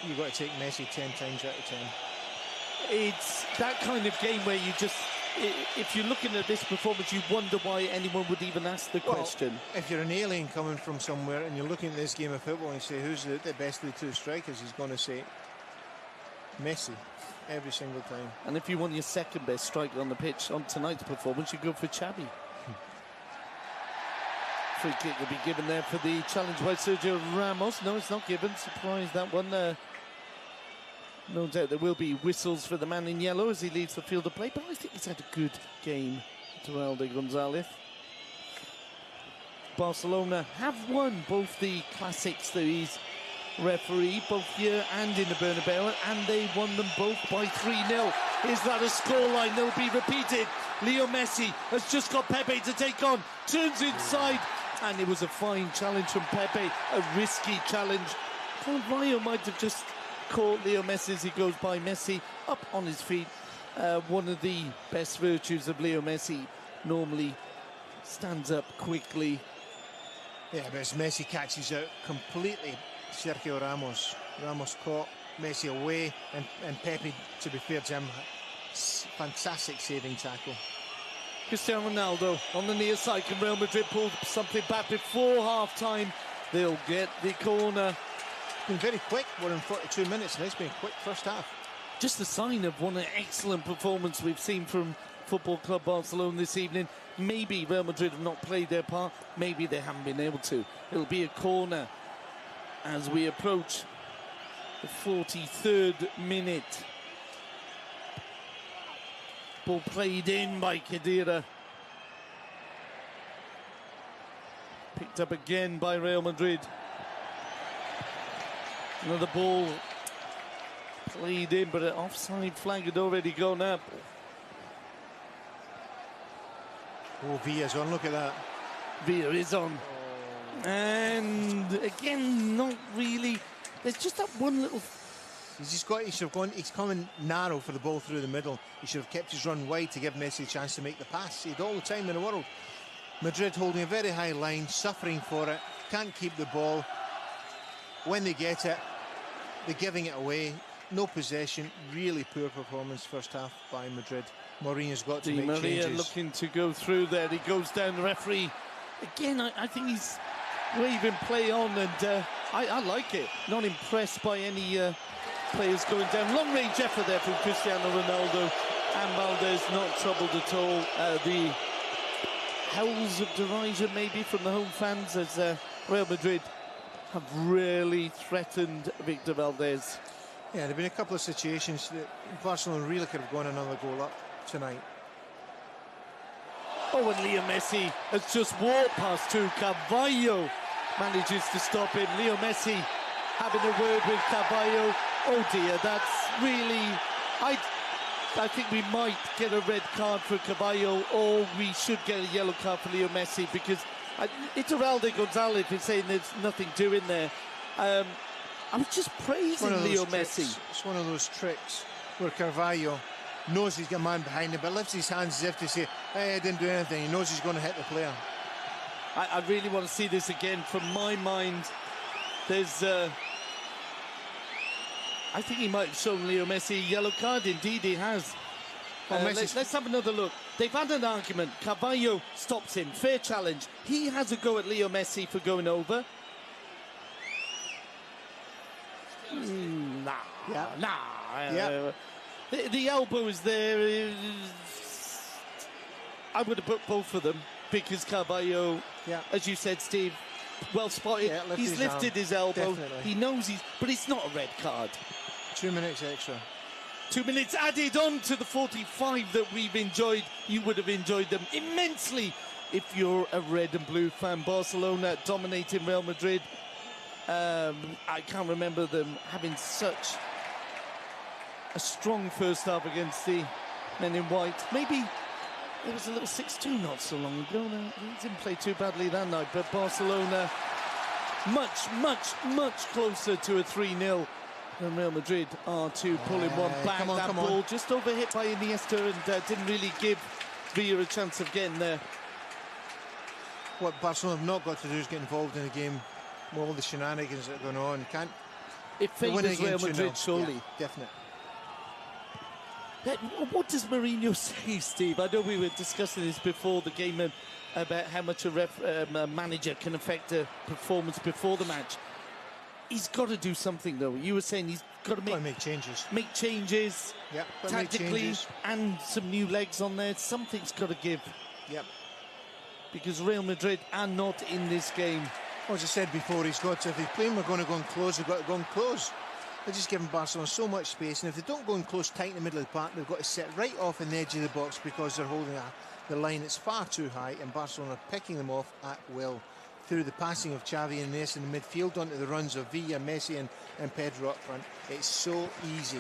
you've got to take Messi 10 times out of 10. It's that kind of game where you just, if you're looking at this performance, you wonder why anyone would even ask the question. If you're an alien coming from somewhere and you're looking at this game of football and you say, who's the best of the 2 strikers, he's going to say Messi every single time. And if you want your second best striker on the pitch on tonight's performance, you go for Xavi. Free kick will be given there for the challenge by Sergio Ramos. No, it's not given. Surprised that one. No doubt there will be whistles for the man in yellow as he leaves the field of play, but I think he's had a good game, Teralde Gonzalez. Barcelona have won both the classics that he's referee, both here and in the Bernabeu, and they won them both by 3-0. Is that a scoreline that will be repeated? Leo Messi has just got Pepe to take on, turns inside, and it was a fine challenge from Pepe, a risky challenge. Carvalho might have just caught Leo Messi as he goes by. Messi up on his feet. One of the best virtues of Leo Messi, normally stands up quickly. Yeah, but as Messi catches out completely Sergio Ramos. Ramos caught Messi away, and Pepe, to be fair to him, fantastic saving tackle. Cristiano Ronaldo on the near side. Can Real Madrid pull something back before half-time? They'll get the corner. It's been very quick. We're in 42 minutes, and it's been a quick first half. Just a sign of one excellent performance we've seen from Football Club Barcelona this evening. Maybe Real Madrid have not played their part. Maybe they haven't been able to. It'll be a corner as we approach the 43rd minute. Ball played in by Khedira. Picked up again by Real Madrid. Another ball played in, but an offside flag had already gone up. Oh, Villa's on, look at that. Villa is on. And again, not really. There's just that one little... He should have gone, he's coming narrow for the ball through the middle. He should have kept his run wide to give Messi a chance to make the pass. He had all the time in the world. Madrid holding a very high line, suffering for it, can't keep the ball. When they get it, they're giving it away. No possession, really poor performance first half by Madrid. Mourinho's got to make changes. Looking to go through there. He goes down, the referee. Again, I think he's waving play on, and I like it. Not impressed by any players going down. Long range effort there from Cristiano Ronaldo, and Valdez not troubled at all. The howls of derision maybe from the home fans as Real Madrid have really threatened Victor Valdez. Yeah, there have been a couple of situations that Barcelona really could have gone another goal up tonight. Oh, and Leo Messi has just walked past two. Carvalho manages to stop him. Leo Messi having a word with Carvalho. Oh dear, that's really... I think we might get a red card for Carvalho, or we should get a yellow card for Leo Messi, because Teralde Gonzalez is saying there's nothing doing there. I was just praising Leo Messi. It's one of those tricks where Carvalho knows he's got a man behind him, but lifts his hands as if to say, hey, I didn't do anything. He knows he's going to hit the player. I really want to see this again. From my mind, there's... I think he might have shown Leo Messi a yellow card. Indeed, he has. Let's have another look. They've had an argument. Carvalho stops him. Fair challenge. He has a go at Leo Messi for going over. Nah. Yeah. The elbow is there. I would have put both of them, because Carvalho, as you said, Steve, well spotted. Yeah, He's lifted his elbow. Definitely. He knows but it's not a red card. 2 minutes extra. 2 minutes added on to the 45 that we've enjoyed. You would have enjoyed them immensely if you're a red and blue fan. Barcelona dominating Real Madrid. I can't remember them having such a strong first half against the men in white. Maybe it was a little 6-2 not so long ago. No, they didn't play too badly that night, but Barcelona much closer to a 3-0 than Real Madrid are to pulling one back. Come on, that ball just overhit by Iniesta and didn't really give Villa a chance of getting there. What Barcelona have not got to do is get involved in the game with all the shenanigans that are going on. It favours Real Madrid, surely. Yeah, definitely. What does Mourinho say, Steve? I know we were discussing this before the game about how much a manager can affect a performance before the match. He's got to do something, though. You were saying he's got to make changes. Make changes, yep, tactically, and some new legs on there. Something's got to give. Yep. Because Real Madrid are not in this game. Well, as I said before, he's got to, if he's playing, we're going to go and close, they've got to go and close. They're just giving Barcelona so much space, and if they don't go and close tight in the middle of the park, they've got to sit right off in the edge of the box because they're holding the line that's far too high, and Barcelona are picking them off at will through the passing of Xavi and Iniesta in the midfield onto the runs of Villa, Messi and Pedro up front. It's so easy.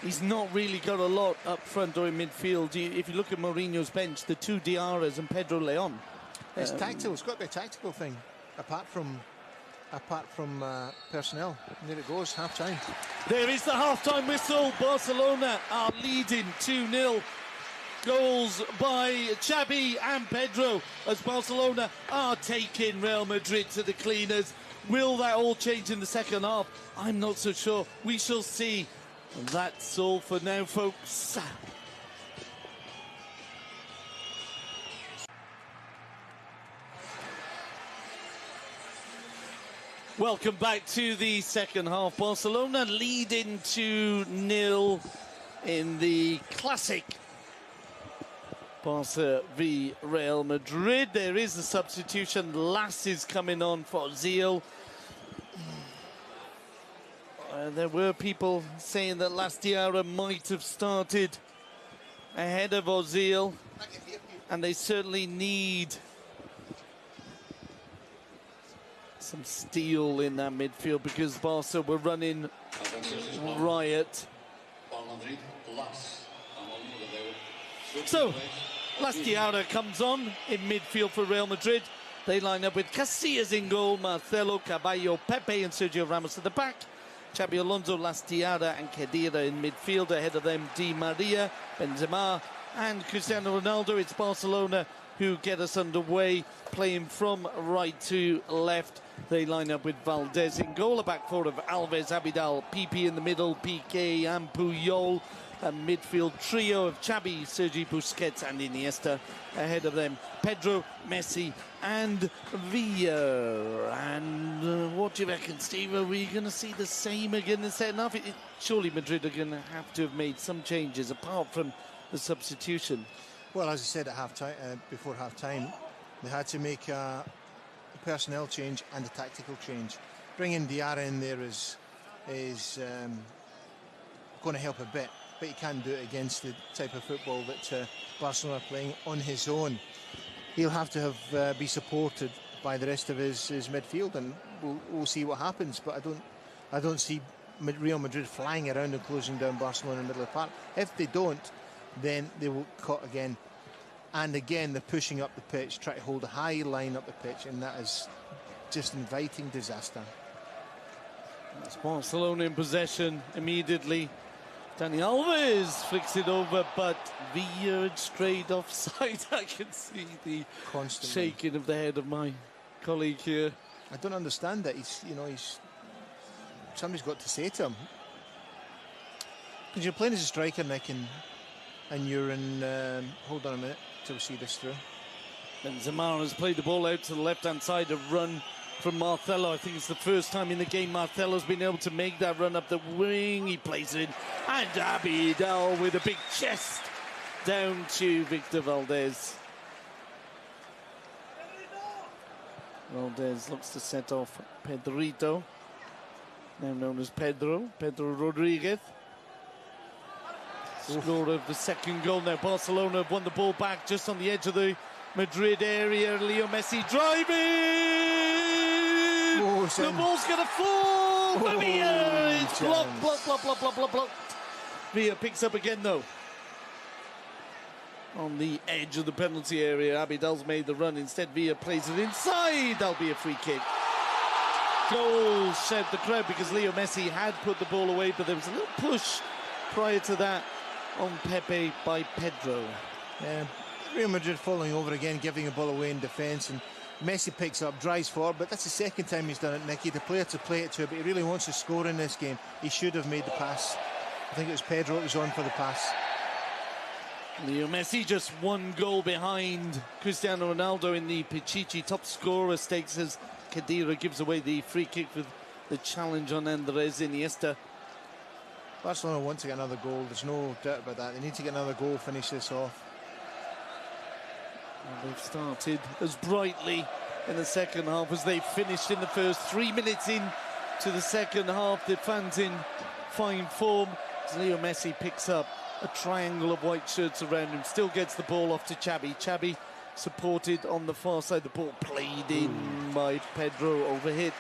He's not really got a lot up front or in midfield. If you look at Mourinho's bench, the two Diarras and Pedro Leon. It's tactical. It's got to be a tactical thing, apart from personnel. And there it goes, half-time. There is the half-time whistle. Barcelona are leading 2-0. Goals by Xavi and Pedro as Barcelona are taking Real Madrid to the cleaners. Will that all change in the second half? I'm not so sure. We shall see. That's all for now, folks. Welcome back to the second half. Barcelona leading 2-0 in the classic Barca v Real Madrid. There is a substitution. Lass is coming on for Ozil. There were people saying that Lass Diarra might have started ahead of Ozil, and they certainly need some steel in that midfield because Barca were running riot. So, Lass Diarra comes on in midfield for Real Madrid. They line up with Casillas in goal, Marcelo, Caballo, Pepe and Sergio Ramos at the back. Xabi Alonso, Lass Diarra and Khedira in midfield. Ahead of them, Di Maria, Benzema and Cristiano Ronaldo. It's Barcelona who get us underway, playing from right to left. They line up with Valdez in goal. A back four of Alves, Abidal, Pipi in the middle, Piqué and Puyol. A midfield trio of Xavi, Sergi Busquets and Iniesta. Ahead of them, Pedro, Messi and Villa. And what do you reckon, Steve? Are we going to see the same again in the second half? Surely Madrid are going to have to have made some changes apart from the substitution. Well, as I said at half-time, before half-time, they had to make a personnel change and a tactical change. Bringing Diarra in there is going to help a bit, but he can't do it against the type of football that Barcelona are playing on his own. He'll have to be supported by the rest of his midfield, and we'll see what happens. But I don't see Real Madrid flying around and closing down Barcelona in the middle of the park. If they don't, then they will cut again. And again, they're pushing up the pitch, trying to hold a high line up the pitch, and that is just inviting disaster. It's Barcelona in possession immediately. Dani Alves flicks it over, but Villa straight offside. I can see the shaking of the head of my colleague here. I don't understand that. Somebody's got to say to him, because you're playing as a striker, Nick, and you're in. Hold on a minute till we see this through. Benzema has played the ball out to the left-hand side, a run from Marcelo. I think it's the first time in the game Marcelo's been able to make that run up the wing. He plays it in, and Abidal with a big chest down to Victor Valdez. Valdez looks to set off Pedrito, now known as Pedro Rodriguez. Scorer of the second goal now. Barcelona have won the ball back just on the edge of the Madrid area. Leo Messi driving! The ball's going to fall! Villa! It's blocked. Villa picks up again though. On the edge of the penalty area, Abidal's made the run. Instead, Villa plays it inside. That'll be a free kick. Goal, shout the crowd, because Leo Messi had put the ball away, but there was a little push prior to that on Pepe by Pedro. Yeah, Real Madrid falling over again, giving the ball away in defence, and Messi picks up, drives forward, but that's the second time he's done it, Nicky. The player to play it to, but he really wants to score in this game. He should have made the pass. I think it was Pedro that was on for the pass. Leo Messi just one goal behind Cristiano Ronaldo in the Pichichi top scorer stakes as Khedira gives away the free kick with the challenge on Andres Iniesta. Barcelona want to get another goal, there's no doubt about that. They need to get another goal, finish this off. And they've started as brightly in the second half as they finished in the first. 3 minutes in to the second half, the fans in fine form as Leo Messi picks up a triangle of white shirts around him, still gets the ball off to Xavi. Xavi supported on the far side, the ball played in by Pedro, overhit,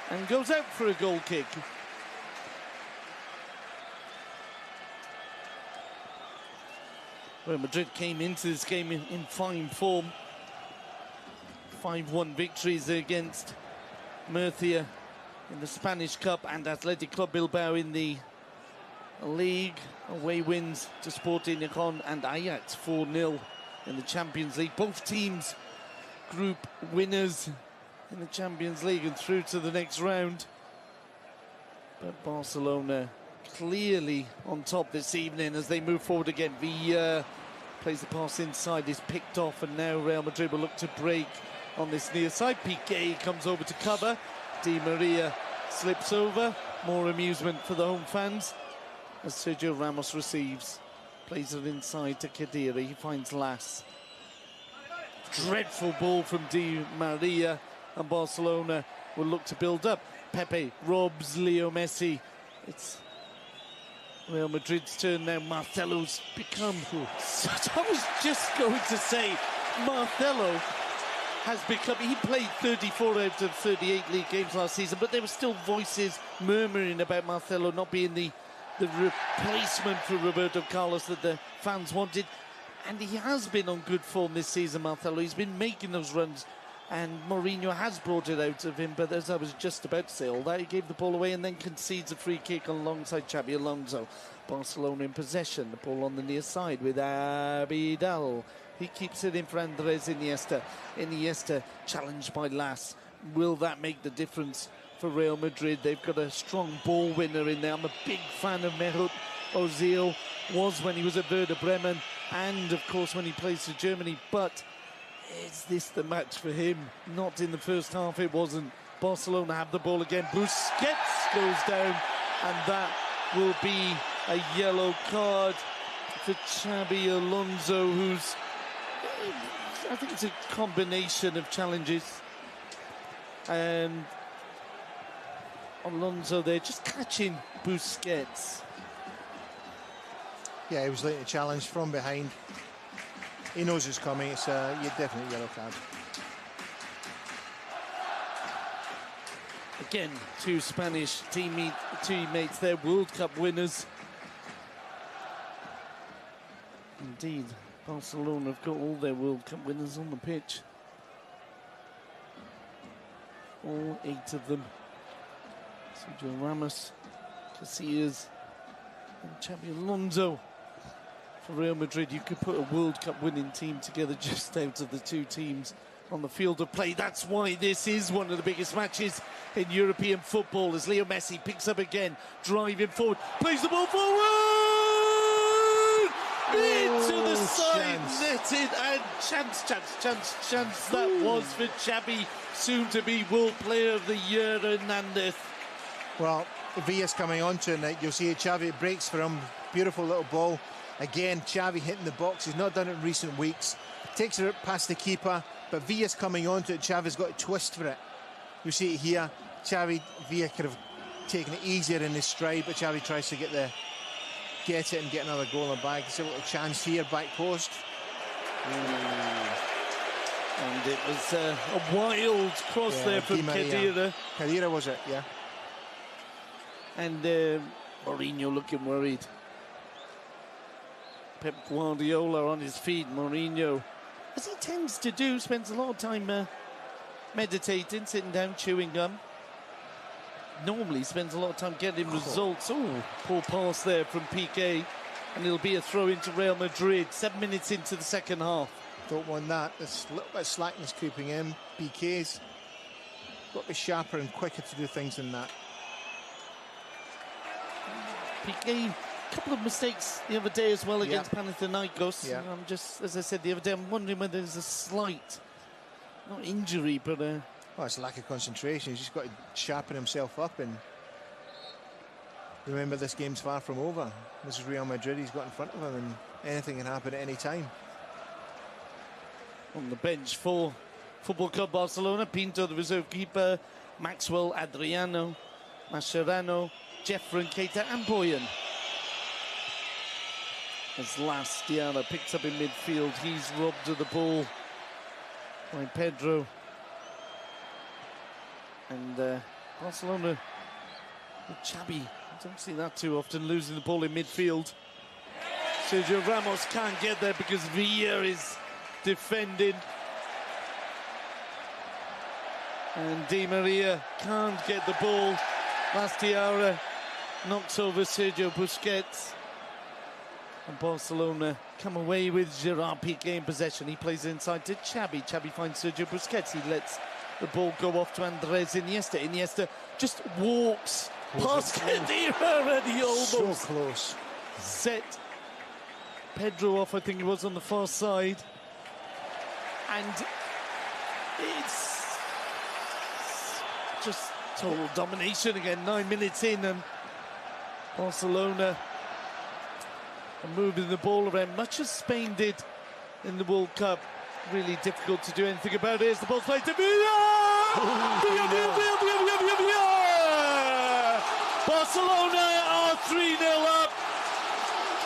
and goes out for a goal kick. Real Madrid came into this game in fine form. 5-1 victories against Murcia in the Spanish Cup and Athletic Club Bilbao in the league. Away wins to Sporting Gijón and Ajax 4-0 in the Champions League. Both teams group winners in the Champions League and through to the next round. But Barcelona clearly on top this evening as they move forward again. Villa plays the pass inside, is picked off, and now Real Madrid will look to break on this near side. Piqué comes over to cover. Di Maria slips over. More amusement for the home fans as Sergio Ramos receives. Plays it inside to Khedira. He finds Las. Dreadful ball from Di Maria, and Barcelona will look to build up. Pepe robs Leo Messi. It's Real Madrid's turn now. Marcelo's become... I was just going to say, Marcelo has become... He played 34 out of 38 league games last season, but there were still voices murmuring about Marcelo not being the replacement for Roberto Carlos that the fans wanted. And he has been on good form this season, Marcelo. He's been making those runs, and Mourinho has brought it out of him. But as I was just about to say all that, he gave the ball away and then concedes a free kick alongside Xabi Alonso. Barcelona in possession, the ball on the near side with Abidal. He keeps it in for Andres Iniesta. Iniesta challenged by Las. Will that make the difference for Real Madrid? They've got a strong ball winner in there. I'm a big fan of Mesut Ozil, was when he was at Werder Bremen, and of course when he plays for Germany. But is this the match for him? Not in the first half, it wasn't. Barcelona have the ball again. Busquets goes down, and that will be a yellow card for Xabi Alonso, who's... I think it's a combination of challenges. And Alonso there just catching Busquets. Yeah, he was late to challenge from behind. He knows it's coming. It's a definite yellow card. Again, two Spanish teammates there, World Cup winners. Indeed, Barcelona have got all their World Cup winners on the pitch. All 8 of them. Sergio Ramos, Casillas, and Xabi Alonso. For Real Madrid, you could put a World Cup winning team together just out of the two teams on the field of play. That's why this is one of the biggest matches in European football, as Leo Messi picks up again, driving forward, plays the ball forward! Into the side, netted, and chance. That was for Xabi, soon to be World Player of the Year, Hernandez. Well, Villa's coming on to it now. You'll see Xavi breaks for him. Beautiful little ball. Again, Xavi hitting the box. He's not done it in recent weeks. Takes it past the keeper, but Villa's coming on to it. Xavi's got to twist for it. We see it here. Xavi Villa could have taken it easier in his stride, but Xavi tries to get it and get another goal in the bag. It's a little chance here, back post. And it was a wild cross there from Khedira. Khedira was it, yeah. And Mourinho looking worried. Pep Guardiola on his feet. Mourinho, as he tends to do, spends a lot of time meditating, sitting down, chewing gum. Normally spends a lot of time getting results. Oh, poor pass there from Piqué. And it'll be a throw into Real Madrid. 7 minutes into the second half. Don't want that. There's a little bit of slackness creeping in. Piqué's got to be sharper and quicker to do things than that. Piqué, a couple of mistakes the other day as well against Panathinaikos. Yeah. I'm just, as I said the other day, I'm wondering whether there's a slight, not injury, but well, it's lack of concentration. He's just got to sharpen himself up and remember this game's far from over. This is Real Madrid. He's got in front of him, and anything can happen at any time. On the bench for Football Club Barcelona, Pinto, the reserve keeper, Maxwell, Adriano, Mascherano, Jeffrey, Keita and Boyan. As last Diana picks up in midfield, he's robbed of the ball by Pedro. And Barcelona with Xavi, I don't see that too often, losing the ball in midfield. Sergio Ramos can't get there because Villa is defending. And Di Maria can't get the ball. Bastiara knocks over Sergio Busquets. And Barcelona come away with Gerard Piqué in possession. He plays inside to Xavi. Xavi finds Sergio Busquets. He lets the ball go off to Andres Iniesta. Iniesta just walks past Khedira and he almost so close. Set Pedro off, I think it was, on the far side. And it's just total domination again. 9 minutes in and Barcelona are moving the ball around, much as Spain did in the World Cup. Really difficult to do anything about it. As the ball played to Villa! Barcelona are 3-0 up.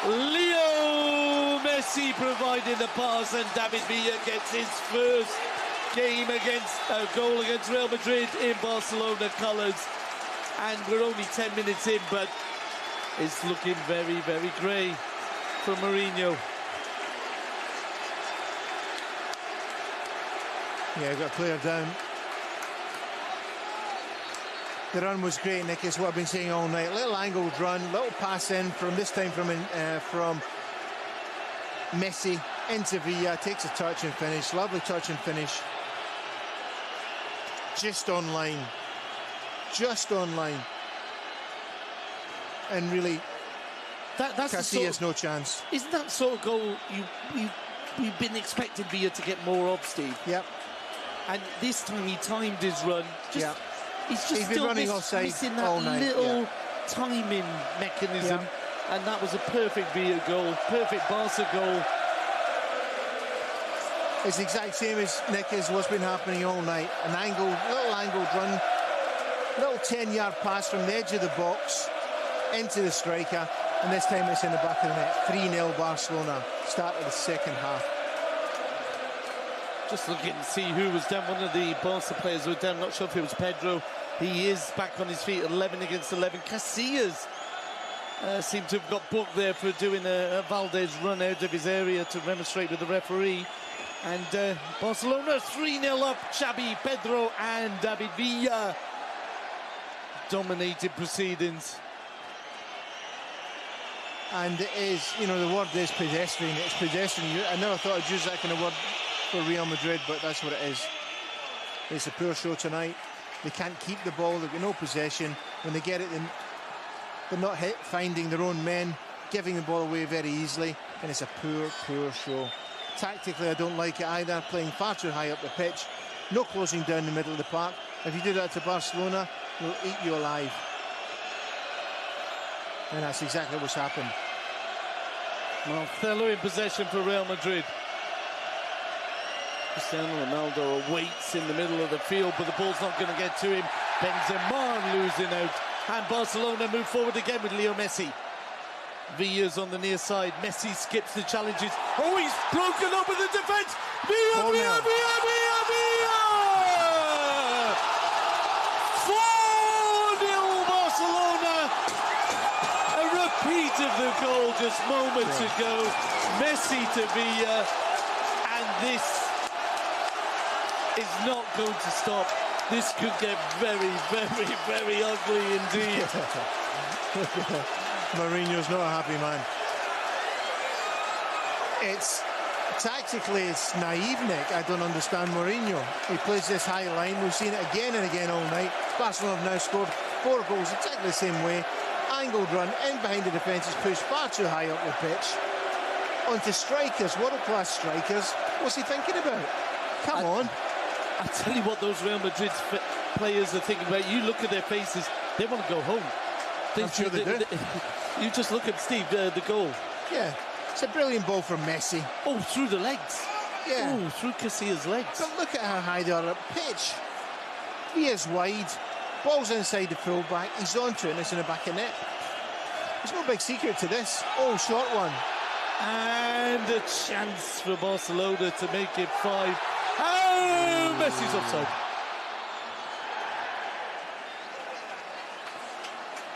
Leo Messi providing the pass, and David Villa gets his first goal against Real Madrid in Barcelona colours. And we're only 10 minutes in, but it's looking very, very grey for Mourinho. Yeah, got cleared down. The run was great, Nick, is what I've been saying all night. Little angled run, little pass in from this time from Messi into Villa, takes a touch and finish. Lovely touch and finish. Just on line. Just on line. And really, that's Casillas no chance. Isn't that sort of goal you've been expecting Villa to get more of, Steve? Yep. And this time he timed his run. Yep. He's still running offside missing that all night, little timing mechanism. And that was a perfect Villa goal, perfect Barca goal. It's the exact same as, Nick, as what's been happening all night. Little angled run, little 10-yard pass from the edge of the box into the striker, and this time it's in the back of the net. 3-0 Barcelona, start of the second half. Just looking to see who was down. One of the Barca players who was down, not sure if it was Pedro. He is back on his feet, 11 against 11. Casillas seemed to have got booked there for doing a Valdez run out of his area to remonstrate with the referee. And Barcelona 3-0 up. Xavi, Pedro and David Villa dominated proceedings. And it is, the word is pedestrian. It's pedestrian. I never thought I'd use that kind of word for Real Madrid, but that's what it is. It's a poor show tonight. They can't keep the ball. They've got no possession. When they get it, they're not finding their own men, giving the ball away very easily, and it's a poor, poor show. Tactically, I don't like it either. Playing far too high up the pitch. No closing down the middle of the park. If you do that to Barcelona, they'll eat you alive. And that's exactly what's happened. Marcelo in possession for Real Madrid. Cristiano Ronaldo awaits in the middle of the field, but the ball's not going to get to him. Benzema losing out. And Barcelona move forward again with Leo Messi. Villa's on the near side. Messi skips the challenges. Oh, he's broken up with the defence. Villa, Villa, Villa, Villa, Villa! 4-0 Barcelona. A repeat of the goal just moments ago. Messi to Villa. And this is not going to stop. This could get very, very, very ugly indeed. Mourinho's not a happy man. Tactically, it's naive, Nick. I don't understand Mourinho. He plays this high line. We've seen it again and again all night. Barcelona have now scored 4 goals exactly the same way. Angled run, in behind the defence is pushed far too high up the pitch. Onto strikers, world-class strikers. What's he thinking about? Come on. I tell you what those Real Madrid players are thinking about. You look at their faces, they want to go home. I'm sure they do. You just look at Steve, the goal. Yeah, it's a brilliant ball from Messi. Oh, through the legs. Yeah. Oh, through Casillas' legs. But look at how high they are up pitch. He is wide. Ball's inside the fullback. He's onto it and it's in the back of net. There's no big secret to this. Oh, short one. And a chance for Barcelona to make it 5. Oh, Messi's offside.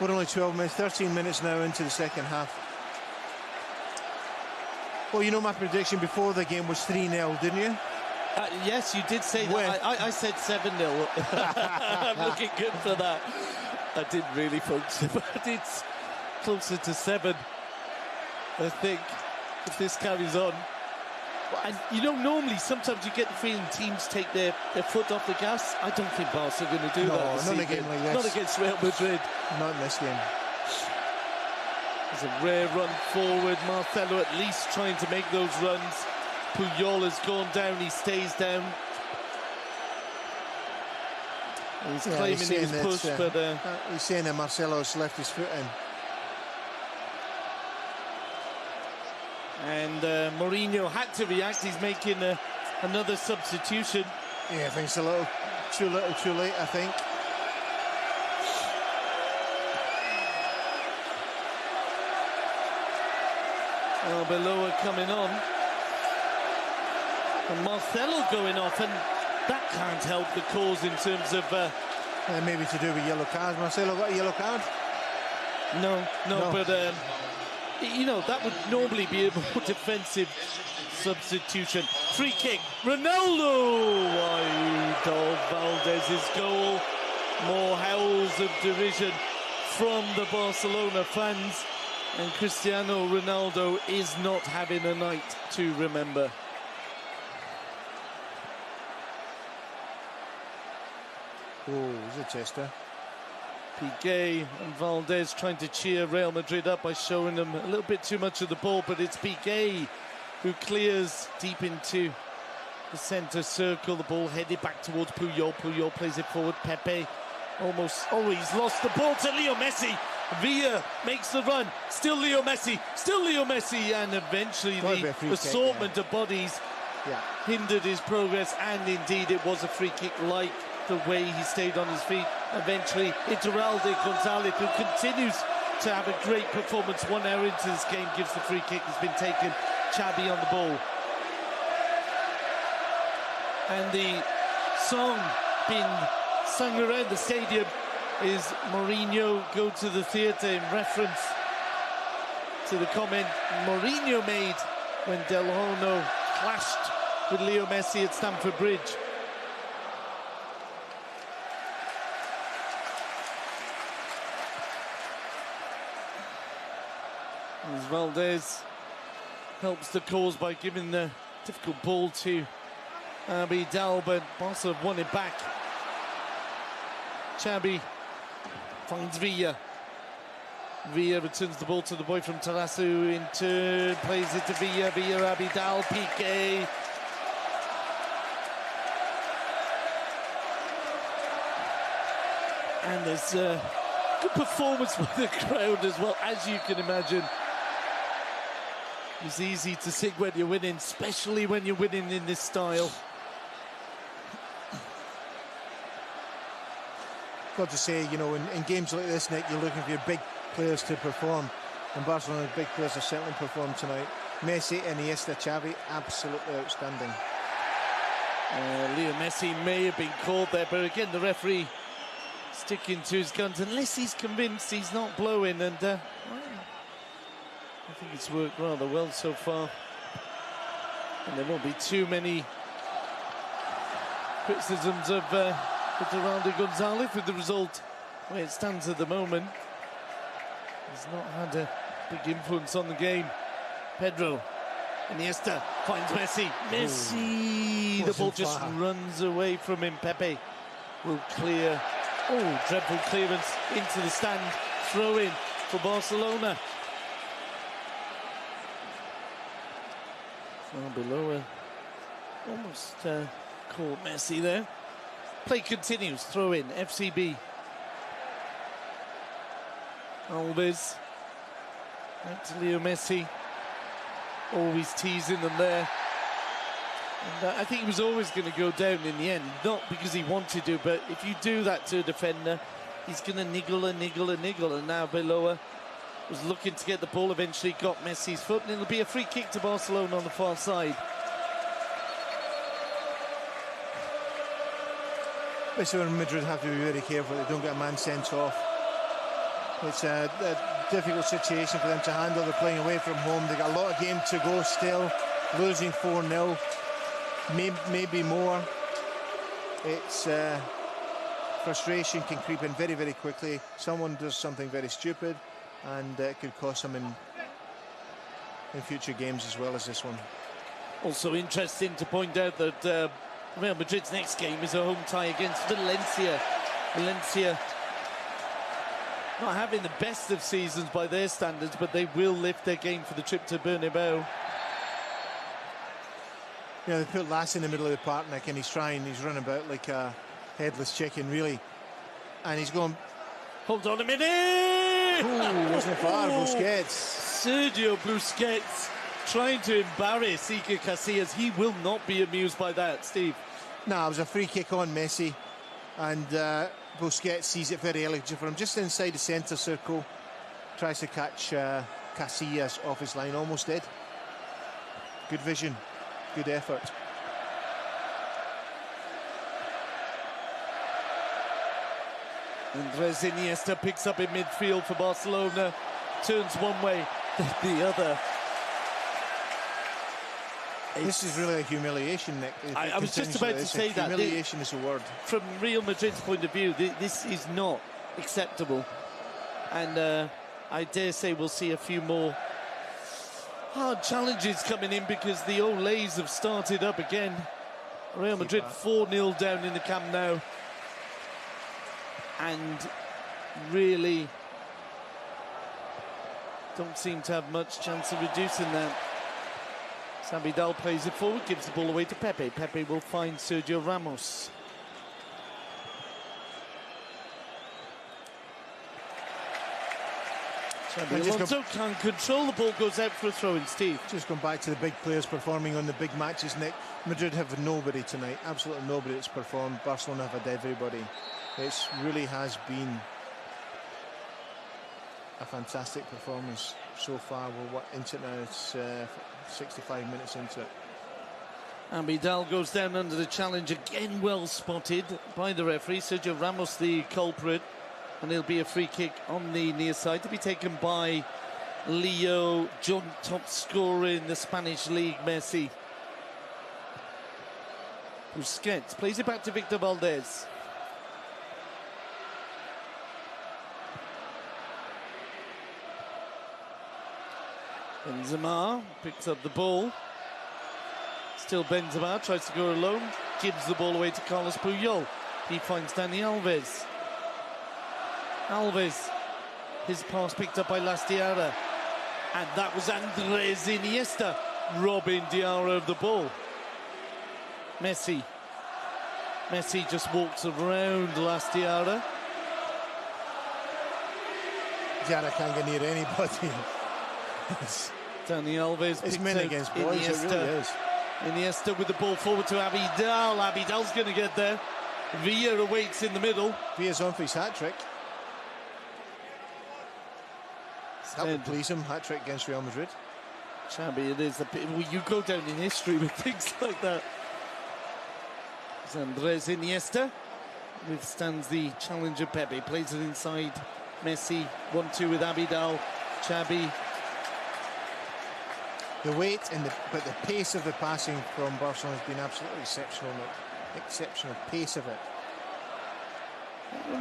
We're only 12 minutes, 13 minutes now into the second half. Well, you know my prediction before the game was 3-0, didn't you? Yes, you did say that. I said 7-0. I'm looking good for that. I didn't really, folks, but it's closer to 7, I think, if this carries on. And, you know, normally, sometimes you get the feeling teams take their foot off the gas. I don't think Barca are going to do that. No, not in a game like this. Not against Real Madrid. Not in this game. There's a rare run forward. Marcelo at least trying to make those runs. Puyol has gone down. He stays down. He's claiming he was pushed, but... he's saying that Marcelo's left his foot in. And Mourinho had to react. He's making another substitution. Yeah, I think it's a little too late, I think. Arbeloa coming on. And Marcelo going off, and that can't help the cause in terms of... maybe to do with yellow cards. Marcelo got a yellow card? No, but... you know, that would normally be a more defensive substitution. Free kick, Ronaldo wide of Valdez's goal. More howls of derision from the Barcelona fans, and Cristiano Ronaldo is not having a night to remember. Oh, he's a tester. Piqué and Valdez trying to cheer Real Madrid up by showing them a little bit too much of the ball, but it's Piqué who clears deep into the centre circle. The ball headed back towards Puyol. Puyol plays it forward. Pepe almost... Oh, he's lost the ball to Leo Messi. Villa makes the run. Still Leo Messi. Still Leo Messi. And eventually the assortment of bodies hindered his progress. And indeed, it was a free kick, like the way he stayed on his feet. Eventually, Iturralde Gonzalez, who continues to have a great performance 1 hour into this game, gives the free kick. Has been taken. Xabi on the ball. And the song being sung around the stadium is Mourinho Go to the Theatre, in reference to the comment Mourinho made when Del Horno clashed with Leo Messi at Stamford Bridge. As Valdez helps the cause by giving the difficult ball to Abidal, but Barca have won it back. Xabi finds Villa. Villa returns the ball to the boy from Tarasu, in turn plays it to Villa. Villa, Abidal, Piqué. And there's a good performance by the crowd as well, as you can imagine. It's easy to sing when you're winning, especially when you're winning in this style. got to say, you know, in games like this, Nick, you're looking for your big players to perform. And Barcelona's big players have certainly performed tonight. Messi, Iniesta, Xavi, absolutely outstanding. Leo Messi may have been caught there, but again, the referee sticking to his guns unless he's convinced he's not blowing. And well, I think it's worked rather well so far. And there won't be too many criticisms of Fernando Gonzalez with the result where it stands at the moment. He's not had a big influence on the game. Pedro, Iniesta finds Messi. Messi! The ball just runs away from him. Pepe will clear. Oh, dreadful clearance into the stand. Throw in for Barcelona. Below almost caught Messi there. Play continues. Throw in. FCB. Alves. Back to Leo Messi. Always teasing them there. And I think he was always going to go down in the end. Not because he wanted to, but if you do that to a defender, he's going to niggle and niggle and niggle. And now Beloa was looking to get the ball, eventually got Messi's foot, and it'll be a free kick to Barcelona on the far side. Barcelona and Madrid have to be very careful they don't get a man sent off. It's a difficult situation for them to handle. They're playing away from home. They've got a lot of game to go still. Losing 4-0, maybe more. It's frustration can creep in very, very quickly. Someone does something very stupid, and it could cost them in future games as well as this one. Also interesting to point out that Real Madrid's next game is a home tie against Valencia. Valencia not having the best of seasons by their standards, but they will lift their game for the trip to Bernabeu. Yeah, they put Lass in the middle of the park, Nick, and he's running about like a headless chicken, really. And he's going... Hold on a minute! Ooh, wasn't far, Busquets. Sergio Busquets trying to embarrass Iker Casillas. He will not be amused by that, Steve. No, it was a free kick on Messi, and Busquets sees it very early for him, just inside the centre circle. Tries to catch Casillas off his line, almost did. Good vision, good effort. Andres Iniesta picks up in midfield for Barcelona, turns one way, then the other. This is really a humiliation, Nick. I was just about to say that. Humiliation is a word. From Real Madrid's point of view, this is not acceptable. And I dare say we'll see a few more hard challenges coming in because the Olays have started up again. Real Madrid 4-0 down in the Camp Nou. And really don't seem to have much chance of reducing that. Sabidal plays it forward, gives the ball away to Pepe. Pepe will find Sergio Ramos. Alonso can't control the ball, goes out for a throw-in. Steve. Just going back to the big players performing on the big matches, Nick. Madrid have nobody tonight, absolutely nobody that's performed. Barcelona have had everybody. It really has been a fantastic performance so far. We're into it now, it's 65 minutes into it. And Vidal goes down under the challenge, again well spotted by the referee. Sergio Ramos the culprit, and it'll be a free kick on the near side to be taken by Leo, joint top scorer in the Spanish league, Messi. Busquets plays it back to Victor Valdez. Benzema picks up the ball. Still Benzema tries to go alone. Gives the ball away to Carlos Puyol. He finds Dani Alves. Alves. His pass picked up by Lastiara. And that was Andres Iniesta robbing Diarra of the ball. Messi. Messi just walks around Lastiara. Diarra can't get near anybody. Dani Alves. It's men against boys, Iniesta. It really is. Iniesta with the ball forward to Abidal. Abidal's going to get there. Villa awaits in the middle. Villa's on for his hat-trick. That would please him, hat-trick against Real Madrid. Xabi, it is a bit, well, you go down in history with things like that. It's Andres Iniesta withstands the challenge of Pepe, plays it inside Messi, 1-2 with Abidal. Xabi. The weight and but the pace of the passing from Barcelona has been absolutely exceptional. Exceptional pace of it.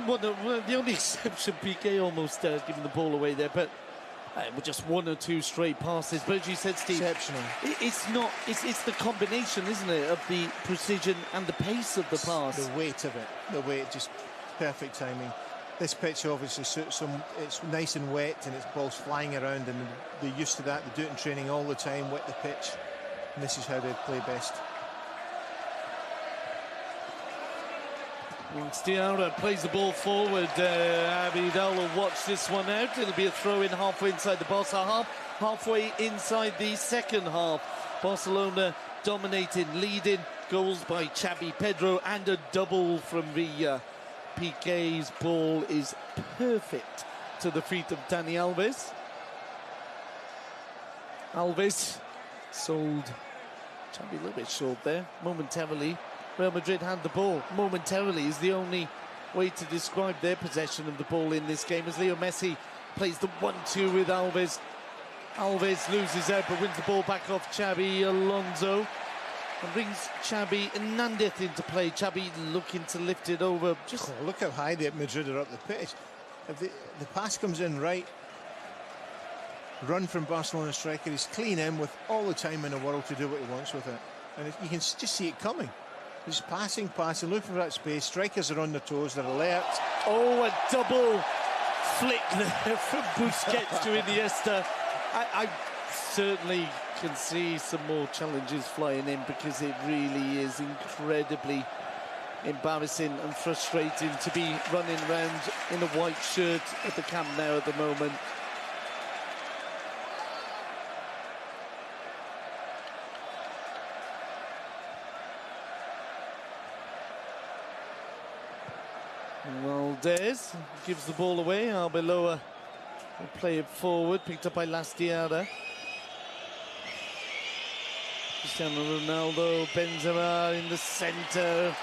Well, the only exception, Piqué almost giving the ball away there, but with just one or two straight passes. But as you said, Steve, exceptional. It's the combination, isn't it, of the precision and the pace of the pass. The weight of it, just perfect timing. This pitch obviously suits them. It's nice and wet, and it's balls flying around, and they're used to that. They do it in training all the time, wet the pitch, and this is how they play best. Stiara plays the ball forward. Abidal will watch this one out. It'll be a throw in halfway inside the Barca half, halfway inside the second half. Barcelona dominating, leading. Goals by Xavi, Pedro, and a double from Villa. Piqué's ball is perfect to the feet of Dani Alves. Alves sold Xavi a little bit short there, momentarily. Real Madrid had the ball momentarily is the only way to describe their possession of the ball in this game, as Leo Messi plays the 1-2 with Alves. Alves loses out but wins the ball back off Xabi Alonso and brings Xabi Hernandez into play. Xabi looking to lift it over. Look how high the Madrid are up the pitch. If the pass comes in right, run from Barcelona striker, he's clean in with all the time in the world to do what he wants with it, and you can just see it coming. He's passing, looking for that space. Strikers are on their toes, they're alert. Oh, a double flick there from Busquets to Iniesta. I certainly can see some more challenges flying in, because it really is incredibly embarrassing and frustrating to be running around in a white shirt at the Camp Nou at the moment. Valdez gives the ball away. Arbeloa will play it forward, picked up by Lastiada. Cristiano Ronaldo, Benzema in the centre.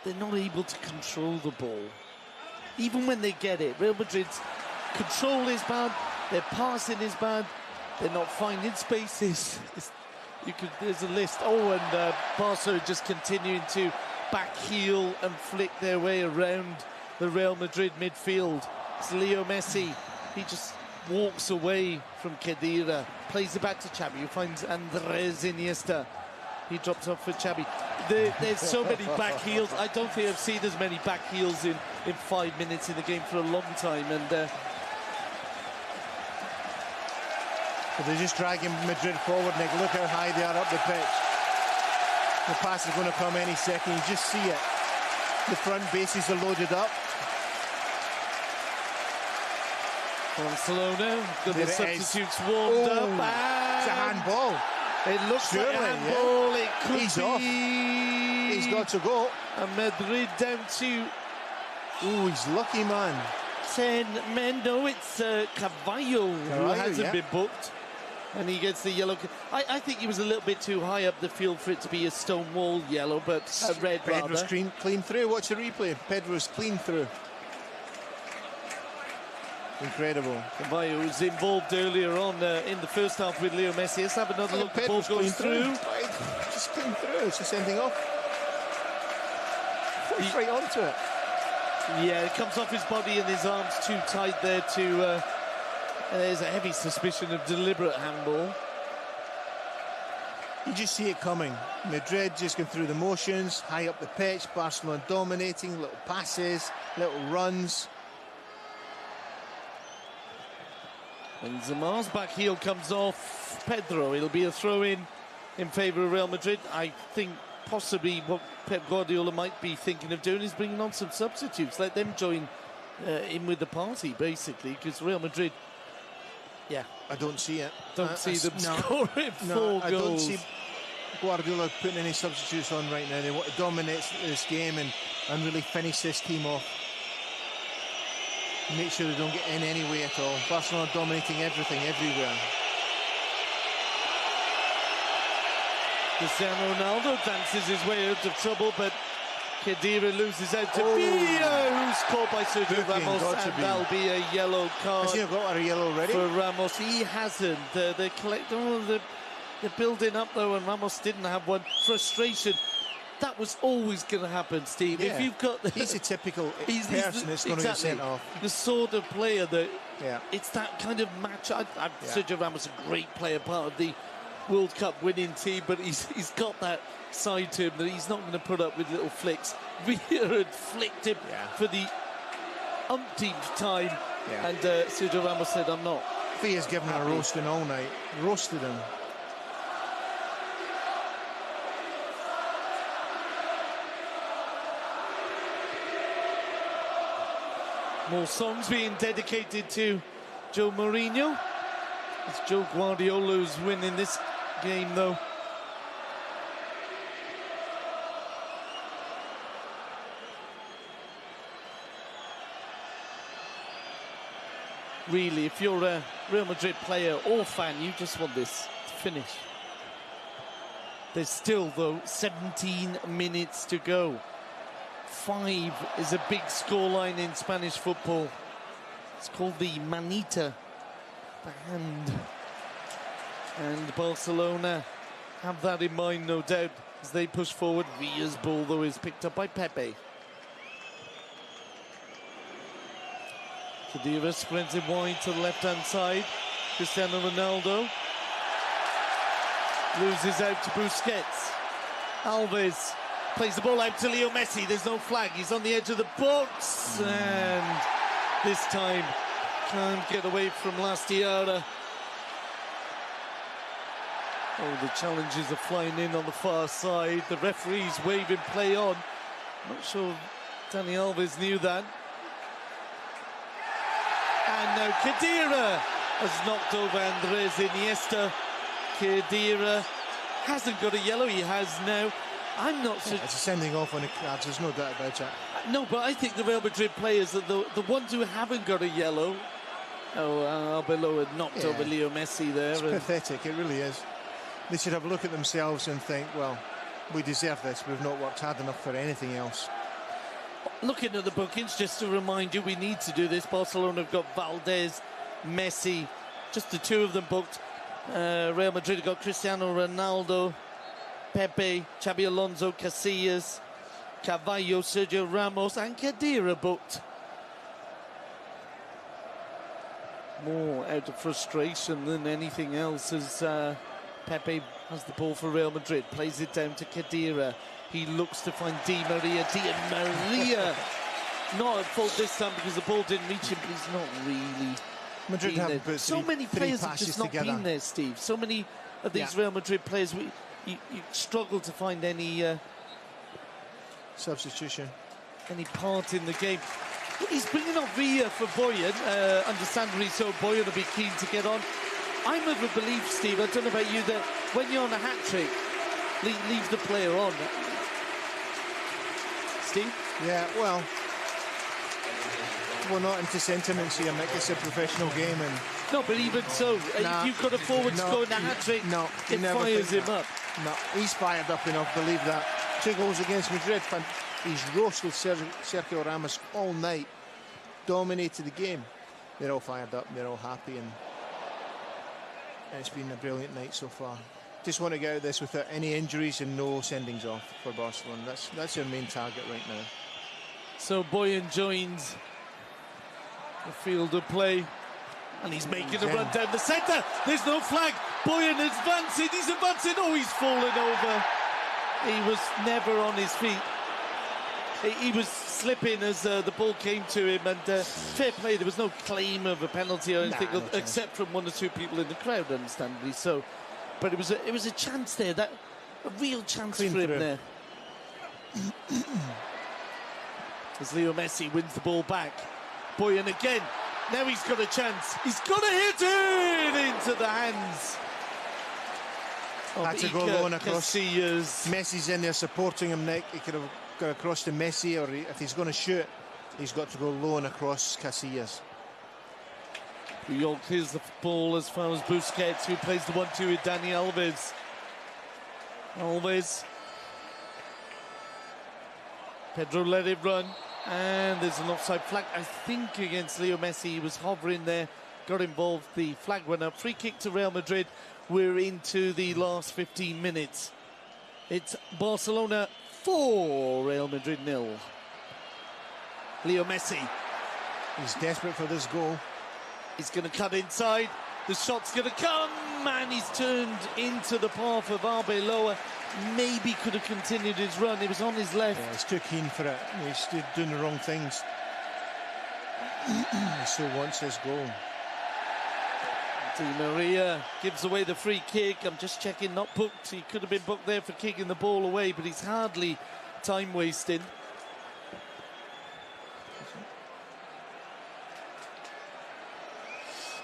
They're not able to control the ball, even when they get it. Real Madrid's control is bad, their passing is bad, they're not finding spaces. There's a list. Oh, and Barca just continuing to back heel and flick their way around the Real Madrid midfield. It's Leo Messi. He just walks away from Khedira, plays it back to Xabi, who finds Andres Iniesta. He drops off for Xabi. There's so many back heels. I don't think I've seen as many back heels in 5 minutes in the game for a long time. And but they're just dragging Madrid forward, Nick. Look how high they are up the pitch. The pass is going to come any second. You just see it. The front bases are loaded up. Barcelona, the substitutes warmed up. It's a handball. It looks like a handball. Yeah. It could He's be. Off. He's got to go. And Madrid down to... Ooh, he's lucky, man. 10 men. No, it's Carvalho who hasn't been booked. And he gets the yellow. I think he was a little bit too high up the field for it to be a stonewall yellow, but a red Pedro's rather. clean through. Watch the replay. Pedro's clean through. Incredible. Carvalho was involved earlier on in the first half with Leo Messi. Let's have another look. The ball goes through. Just clean through. It's just ending off. He's right onto it. Yeah, it comes off his body and his arms too tight there to... there's a heavy suspicion of deliberate handball. You just see it coming. Madrid just going through the motions, high up the pitch, Barcelona dominating, little passes, little runs. Benzema's back heel comes off Pedro. It'll be a throw-in favour of Real Madrid. I think possibly what Pep Guardiola might be thinking of doing is bringing on some substitutes. Let them join in with the party, basically, because Real Madrid... Yeah, I don't see it. Don't see them scoring four goals. Guardiola putting any substitutes on right now. They want to dominate this game and really finish this team off. Make sure they don't get in any way at all. Barcelona dominating everything, everywhere. Cristiano Ronaldo dances his way out of trouble, but Khedira loses out to Villa, who's caught by Sergio Ramos, and that'll be a yellow card. Has he got a yellow already? For Ramos. He hasn't. They're building up, though, and Ramos didn't have one. Frustration. That was always going to happen, Steve. Yeah. If you've got... He's a typical person that's going to get sent off. The sort of player that... Yeah. It's that kind of match. Sergio Ramos, a great player, part of the World Cup winning team, but he's got that side to him that he's not going to put up with little flicks. Villa had flicked him for the umpteenth time, and Sergio Ramos said, I'm not. Villa's given him a roasting all night. Roasted him. More songs being dedicated to Joe Mourinho. It's Joe Guardiola who's winning this game, though. Really, if you're a Real Madrid player or fan, you just want this to finish. There's still, though, 17 minutes to go. 5 is a big scoreline in Spanish football. It's called the Manita, the hand. And Barcelona have that in mind, no doubt, as they push forward. Villa's ball, though, is picked up by Pepe. Khedira spreads it wide to the left-hand side. Cristiano Ronaldo loses out to Busquets. Alves plays the ball out to Leo Messi. There's no flag. He's on the edge of the box. And this time can't get away from Lastiara. Oh, the challenges are flying in on the far side. The referee's waving play on. Not sure Dani Alves knew that. And now Khedira has knocked over Andres Iniesta. Khedira hasn't got a yellow. He has now. I'm not sure. It's a sending off on the cards, there's no doubt about it. No, but I think the Real Madrid players are the ones who haven't got a yellow. Oh, Arbeloa had knocked over Leo Messi there. It's pathetic, it really is. They should have a look at themselves and think, well, we deserve this. We've not worked hard enough for anything else. Looking at the bookings, just to remind you, we need to do this. Barcelona have got Valdez, Messi, just the two of them booked. Real Madrid have got Cristiano Ronaldo, Pepe, Xabi Alonso, Casillas, Carvalho, Sergio Ramos, and Khedira booked. More out of frustration than anything else as Pepe has the ball for Real Madrid, plays it down to Khedira. He looks to find Di Maria. Di Maria not at fault this time because the ball didn't reach him, but he's not really. Madrid have put so many players have just not been there, Steve. So many of these Real Madrid players, you struggle to find any substitution, any part in the game. He's bringing on Villa for Boyan. Understandably so, Boyan will be keen to get on. I'm of a belief, Steve, I don't know about you, that when you're on a hat-trick, leave the player on. Steve? Yeah, well, we're not into sentiments here, Mick. It's a professional game. And no, but even so, if you've got a forward scoring a hat-trick, it fires him up. No, he's fired up enough, believe that. 2 goals against Madrid. He's roasted Sergio Ramos all night, dominated the game. They're all fired up, they're all happy, and it's been a brilliant night so far. Just want to get out of this without any injuries and no sendings off for Barcelona. That's their main target right now. So Boyan joins the field of play, and he's making a run down the centre. There's no flag. Boyan advancing. He's advancing. Oh, he's fallen over. He was never on his feet. He was slipping as the ball came to him, and fair play. There was no claim of a penalty or anything, except from 1 or 2 people in the crowd, understandably so. But it was a chance there, a real chance for him there. As Leo Messi wins the ball back. Boyan again. Now he's got a chance. He's got to hit it into the hands Had to go alone across. Casillas. Messi's in there supporting him, Nick. He could have got across to Messi, or if he's going to shoot, he's got to go low and across Casillas. Puyol clears the ball as far as Busquets, who plays the 1-2 with Dani Alves. Alves. Pedro let it run, and there's an offside flag, I think, against Leo Messi. He was hovering there, got involved, the flag went up. Free kick to Real Madrid. We're into the last 15 minutes. It's Barcelona 4, Real Madrid 0. Leo Messi. He's desperate for this goal. He's going to cut inside. The shot's going to come, and he's turned into the path of Arbeloa. Maybe could have continued his run. He was on his left. Yeah, he's too keen for it. He's doing the wrong things. He still wants his goal. Di Maria gives away the free kick. I'm just checking, not booked. He could have been booked there for kicking the ball away, but he's hardly time wasting.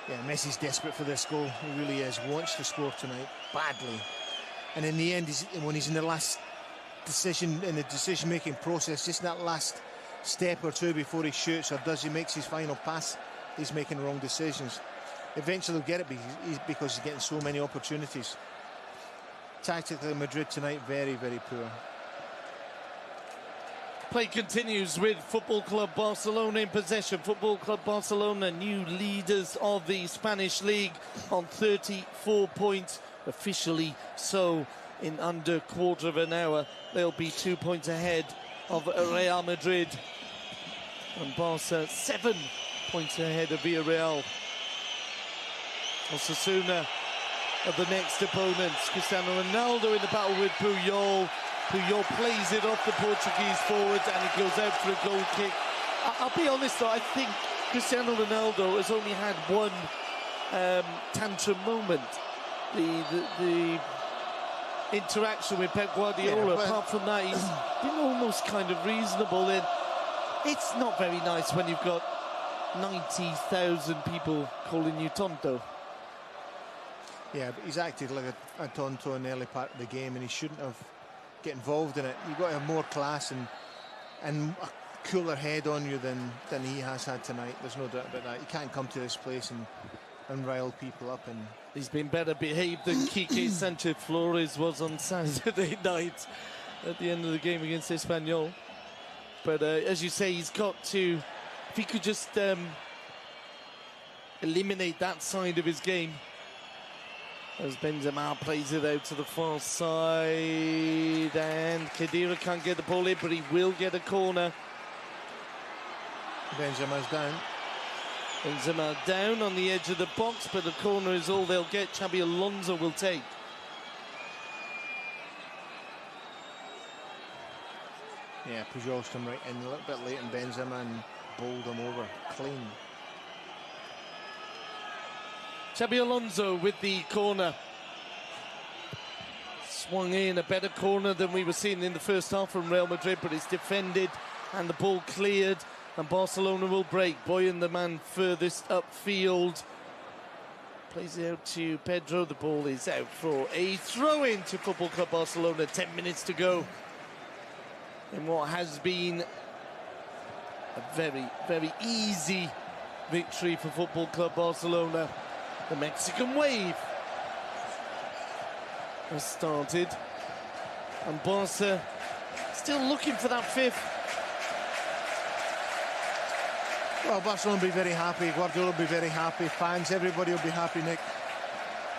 Yeah, Messi's desperate for this goal. He really is. Wants to score tonight badly. And in the end, when he's in the last decision, in the decision-making process, just that last step or two before he shoots or does he makes his final pass, he's making wrong decisions. Eventually he'll get it because he's getting so many opportunities. Tactically, Madrid tonight, very, very poor. Play continues with Football Club Barcelona in possession. Football Club Barcelona, new leaders of the Spanish League, on 34 points. Officially so, in under a quarter of an hour. They'll be 2 points ahead of Real Madrid. And Barca 7 points ahead of Villarreal. Osasuna are the next opponents. Cristiano Ronaldo in the battle with Puyol. Puyol plays it off the Portuguese forwards and it goes out for a goal kick. I'll be honest though, I think Cristiano Ronaldo has only had one tantrum moment. The interaction with Pep Guardiola. Yeah, apart from that, he's been almost kind of reasonable. And it's not very nice when you've got 90,000 people calling you tonto. Yeah, but he's acted like a tonto in the early part of the game, and he shouldn't have get involved in it. You've got to have more class and a cooler head on you than he has had tonight. There's no doubt about that. You can't come to this place and rile people up. And he's been better behaved than Quique Sanchez Flores was on Saturday night at the end of the game against Espanyol. But as you say, he's got to, if he could just eliminate that side of his game. As Benzema plays it out to the far side, and Khedira can't get the ball in, but he will get a corner. Benzema's down. Benzema down on the edge of the box, but the corner is all they'll get. Xabi Alonso will take. Yeah, Pujol's come right in a little bit late, and Benzema and bowled him over clean. Xabi Alonso with the corner. Swung in, a better corner than we were seeing in the first half from Real Madrid, but it's defended and the ball cleared, and Barcelona will break. Boyan, the man furthest upfield, plays it out to Pedro. The ball is out for a throw-in to Football Club Barcelona. 10 minutes to go in what has been a very, very easy victory for Football Club Barcelona. The Mexican wave has started, and Barca still looking for that fifth. Well, Barcelona will be very happy, Guardiola will be very happy, fans, everybody will be happy, Nick.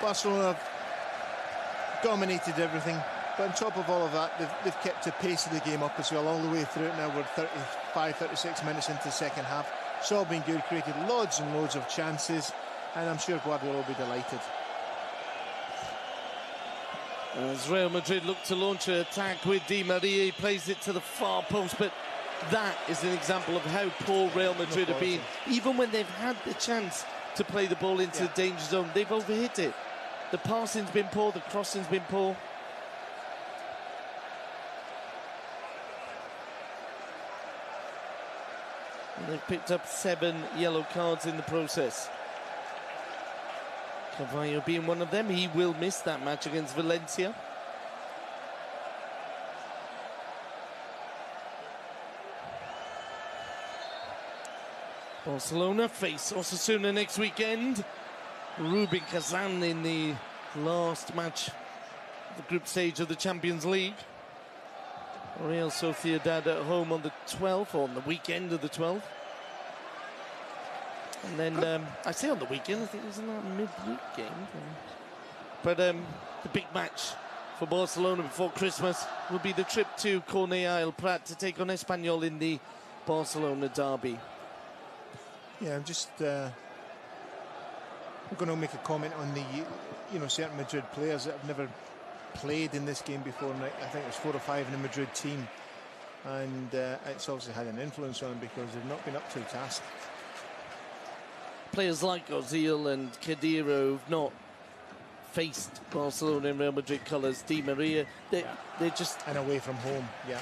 Barcelona have dominated everything, but on top of all of that, they've kept the pace of the game up as well, all the way through it. Now we're 35, 36 minutes into the second half. It's all been good, created loads and loads of chances, and I'm sure Guardiola will be delighted. As Real Madrid look to launch an attack with Di Maria, he plays it to the far post, but that is an example of how poor Real Madrid have been. Even when they've had the chance to play the ball into the danger zone, they've overhit it. The passing's been poor, the crossing's been poor. And they've picked up 7 yellow cards in the process. Cavallo being one of them. He will miss that match against Valencia. Barcelona face Osasuna next weekend. Rubin Kazan in the last match of the group stage of the Champions League. Real Sociedad at home on the 12th, or on the weekend of the 12th. And then, I say on the weekend, I think it was in that midweek game. But the big match for Barcelona before Christmas will be the trip to Cornellà El Prat to take on Espanyol in the Barcelona derby. Yeah, I'm just I'm going to make a comment on the, certain Madrid players that have never played in this game before. And I think there's 4 or 5 in the Madrid team, and it's obviously had an influence on them because they've not been up to the task. Players like Ozil and Khedira who've not faced Barcelona in Real Madrid colours. Di Maria, they're just... And away from home, yeah.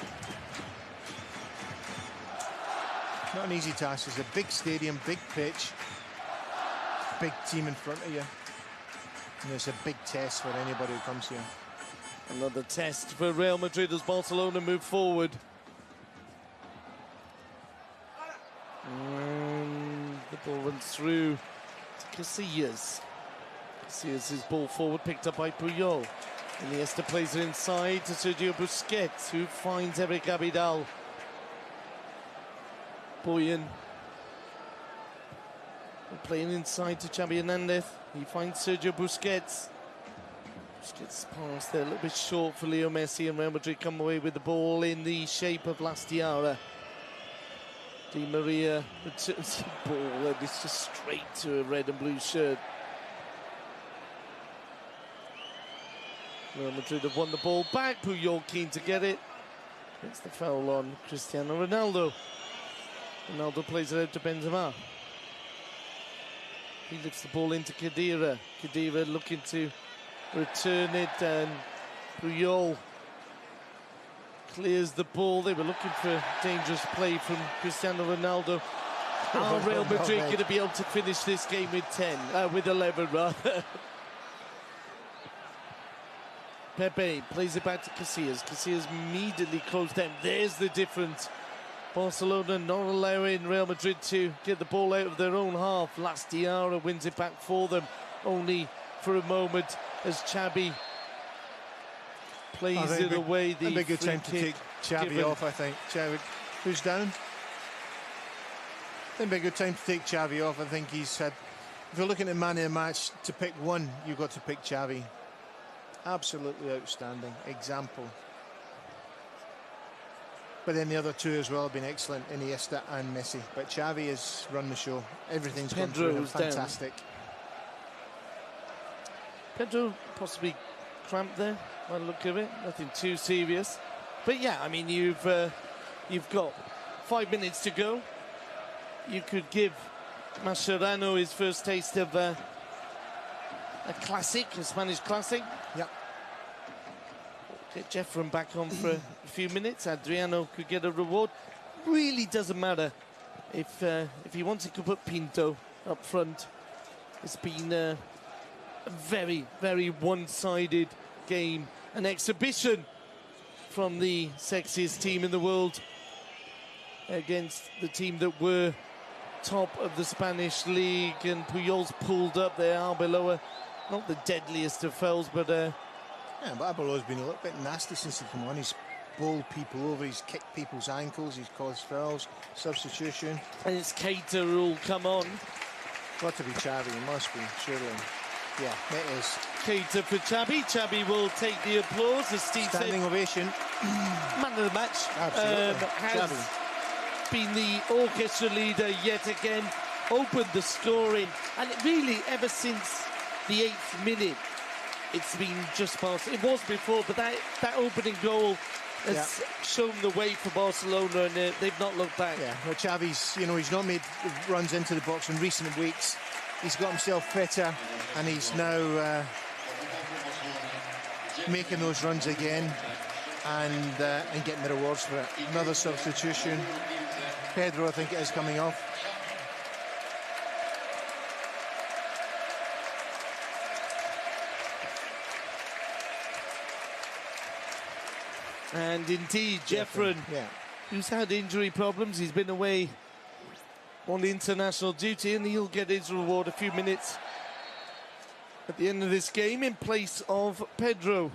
Not an easy task. It's a big stadium, big pitch, big team in front of you. And it's a big test for anybody who comes here. Another test for Real Madrid as Barcelona move forward. And the ball runs through to Casillas. Casillas' ball forward, picked up by Puyol. Iniesta plays it inside to Sergio Busquets, who finds Eric Abidal. Boyan playing inside to Xavi Hernandez. He finds Sergio Busquets. Busquets pass there a little bit short for Leo Messi, and Real Madrid come away with the ball in the shape of Lastiara. Di Maria returns the ball, and it's just straight to a red and blue shirt. Real Madrid have won the ball back. Puyol keen to get it. It's the foul on Cristiano Ronaldo. Ronaldo plays it out to Benzema. He lifts the ball into Khedira. Khedira looking to return it, and Puyol clears the ball. They were looking for dangerous play from Cristiano Ronaldo. Are Real Madrid going to be able to finish this game with 11 rather? Pepe plays it back to Casillas. Casillas immediately closed down. There's the difference. Barcelona not allowing Real Madrid to get the ball out of their own half. Lastiara wins it back for them, only for a moment as Xavi plays it away. A big good time to take Xavi off, I think. Xavi, who's down? I think a good time to take Xavi off. I think he's had, if you're looking at man of the match, to pick one, you've got to pick Xavi. Absolutely outstanding example. But then the other two as well have been excellent, Iniesta and Messi. But Xavi has run the show. Everything's gone through him. Fantastic. Pedro possibly cramped there, by the look of it. Nothing too serious. But yeah, I mean, you've got 5 minutes to go. You could give Mascherano his first taste of a classic, a Spanish classic. Yep. Get Jeffrem back on for a few minutes. Adriano could get a reward. Really doesn't matter. If he wants, he could put Pinto up front. It's been a very, very one-sided game. An exhibition from the sexiest team in the world against the team that were top of the Spanish league. And Puyol's pulled up there, Arbeloa. Not the deadliest of fouls, but... Yeah, but Arbeloa's been a little bit nasty since he came on. He's bowled people over, he's kicked people's ankles, he's caused fouls, substitution. And it's Keita who'll come on. Got to be Xavi, it must be, surely. Yeah, it is. Keita for Xavi. Xavi will take the applause, as Steve said. Standing ovation. Man of the match. Absolutely. Has Xavi been the orchestra leader yet again, opened the scoring, and really ever since the 8th minute, it's been just past. It was before, but that opening goal has shown the way for Barcelona, and they've not looked back. Yeah, well, Xavi's, he's not made runs into the box in recent weeks. He's got himself fitter, and he's now making those runs again, and getting the rewards for it. Another substitution. Pedro, I think it is, coming off. And indeed, Jeffren, who's had injury problems, he's been away on international duty, and he'll get his reward a few minutes at the end of this game in place of Pedro.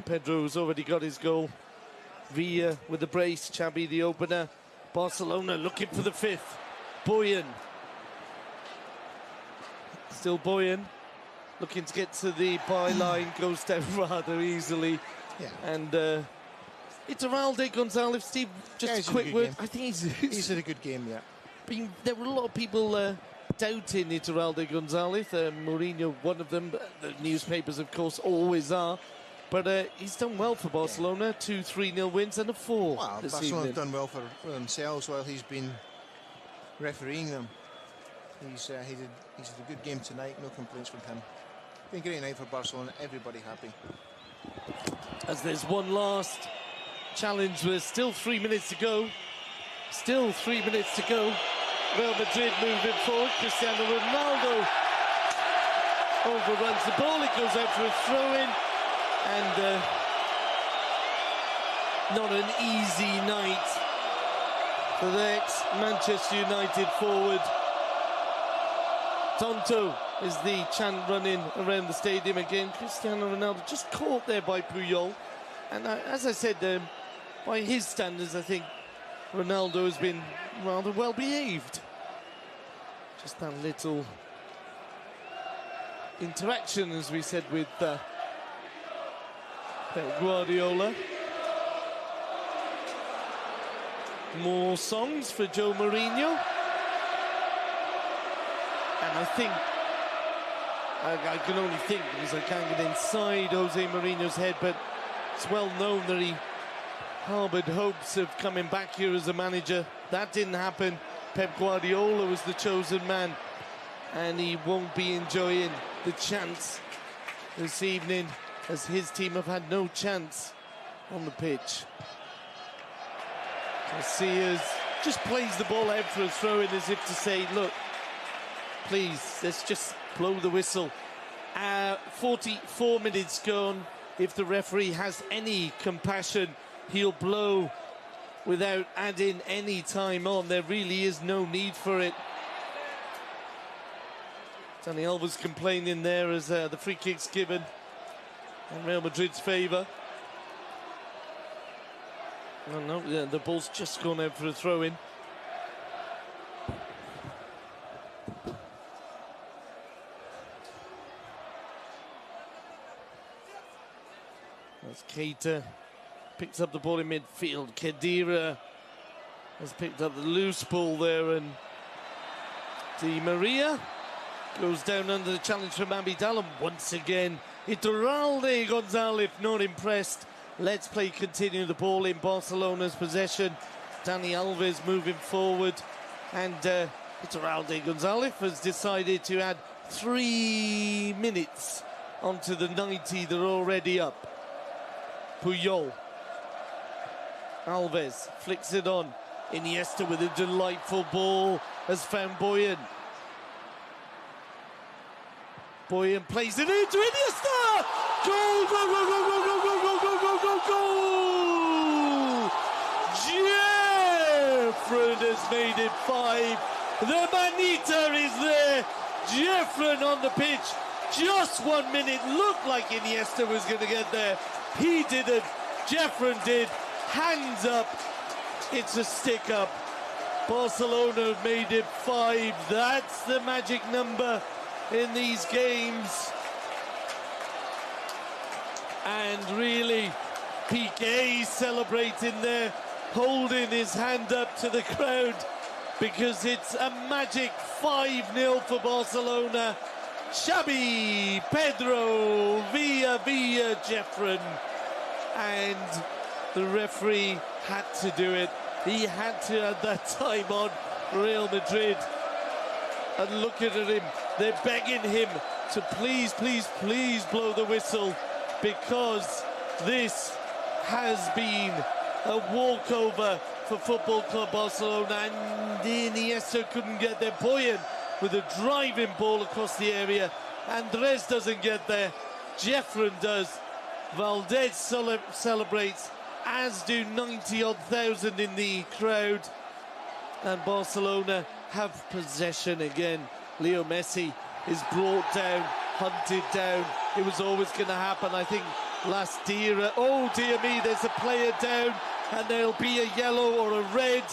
Pedro's already got his goal. Villa with the brace, Xabi the opener. Barcelona looking for the fifth. Boyan. Still Boyan. Looking to get to the byline, goes down rather easily. Yeah. And Iturralde Gonzalez, Steve, just a quick word. Game. I think he's had a good game, yeah. There were a lot of people doubting Iturralde Gonzalez. Mourinho, one of them. The newspapers, of course, always are. But he's done well for Barcelona. 2 3-0 wins and a 4 this Barcelona's evening. done well for themselves while he's been refereeing them. He's had a good game tonight. No complaints from him. Been a great night for Barcelona. Everybody happy. As there's one last challenge, there's still 3 minutes to go. Still 3 minutes to go. Real Madrid moving forward. Cristiano Ronaldo overruns the ball. It goes out for a throw-in. And not an easy night for the ex-Manchester United forward. Tonto is the chant running around the stadium again. Cristiano Ronaldo just caught there by Puyol. And as I said, by his standards, I think Ronaldo has been rather well behaved. Just that little interaction, as we said, with Pep Guardiola. More songs for Joe Mourinho. And I think, I can only think because I can't get inside Jose Mourinho's head, but it's well known that he harboured hopes of coming back here as a manager. That didn't happen. Pep Guardiola was the chosen man, and he won't be enjoying the chance this evening, as his team have had no chance on the pitch. Casillas just plays the ball out for a throw-in as if to say, look, please, let's just blow the whistle. 44 minutes gone. If the referee has any compassion, he'll blow without adding any time on. There really is no need for it. Dani Alves complaining there as the free kick's given in Real Madrid's favour. Oh no, the ball's just gone out for a throw-in. As Keita picks up the ball in midfield, Khedira has picked up the loose ball there, and Di Maria goes down under the challenge from Abidal, and once again Iturralde Gonzalez not impressed. Let's play continue, the ball in Barcelona's possession. Dani Alves moving forward, and Iturralde Gonzalez has decided to add 3 minutes onto the 90 that are already up. Puyol. Alves flicks it on. Iniesta with a delightful ball has found Boyan. Boyan plays it into Iniesta! Goal! Goal! Goal! Goal! Goal! Goal! Goal! Goal! Goal! Goal! Goal! Jeffren has made it 5. The Manita is there. Jeffren on the pitch. Just 1 minute. Looked like Iniesta was going to get there. He didn't. Jeffren did. Hands up. It's a stick up. Barcelona have made it 5. That's the magic number in these games. And really, Piqué celebrating there, holding his hand up to the crowd, because it's a magic 5-0 for Barcelona. Xabi, Pedro, Villa, Jeffren. And the referee had to do it. He had to add that time on Real Madrid. And look at him. They're begging him to please, please, please blow the whistle, because this has been a walkover for Football Club Barcelona. And Iniesta couldn't get there. Boyan with a driving ball across the area. Andres doesn't get there. Jeffren does. Valdez celebrates, as do 90-odd thousand in the crowd. And Barcelona have possession again. Leo Messi is brought down, hunted down. It was always going to happen, I think, last year. Oh, dear me, there's a player down, and there'll be a yellow or a red.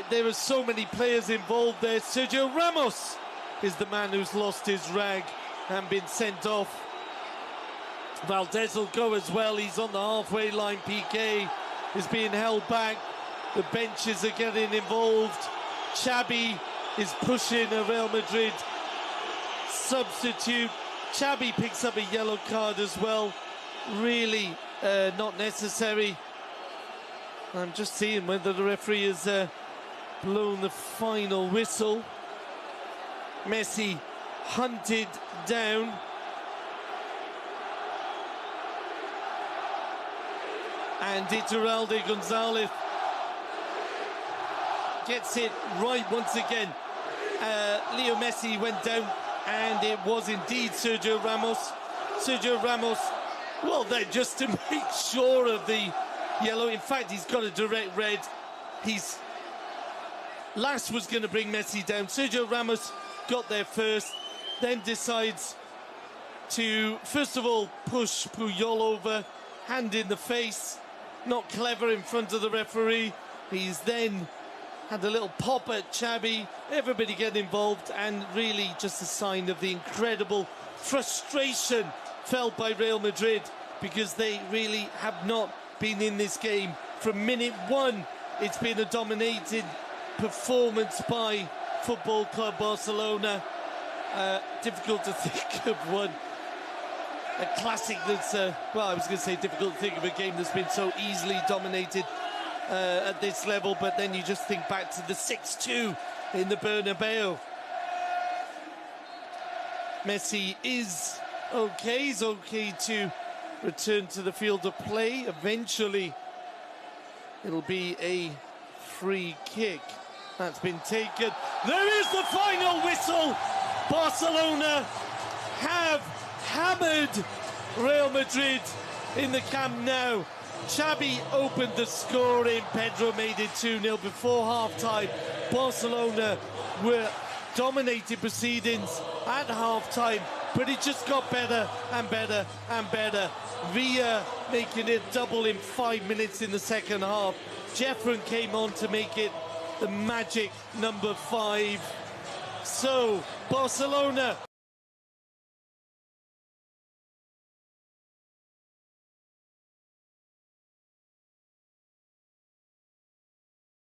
There are so many players involved there. Sergio Ramos is the man who's lost his rag and been sent off. Valdez will go as well. He's on the halfway line. Piqué is being held back. The benches are getting involved. Xavi is pushing a Real Madrid substitute. Xavi picks up a yellow card as well. Really not necessary. I'm just seeing whether the referee has blown the final whistle. Messi hunted down. And Iturralde Gonzalez gets it right once again. Leo Messi went down, and it was indeed Sergio Ramos. Sergio Ramos, well, then just to make sure of the yellow. In fact, he's got a direct red. Last was going to bring Messi down. Sergio Ramos got there first, then decides to, first of all, push Puyol over, hand in the face. Not clever in front of the referee. He's then had a little pop at Xavi. Everybody get involved, and really just a sign of the incredible frustration felt by Real Madrid, because they really have not been in this game from minute one. It's been a dominated performance by Football Club Barcelona. Difficult to think of one. A classic that's, well, I was going to say difficult to think of a game that's been so easily dominated at this level, but then you just think back to the 6-2 in the Bernabeu. Messi is okay. He's okay to return to the field of play. Eventually, it'll be a free kick. That's been taken. There is the final whistle. Barcelona have hammered Real Madrid in the Camp Nou. Xavi opened the scoring. Pedro made it 2-0 before half-time. Barcelona were dominating proceedings at half-time, but it just got better and better and better. Villa making it double in 5 minutes in the second half. Jeffren came on to make it the magic number 5. So, Barcelona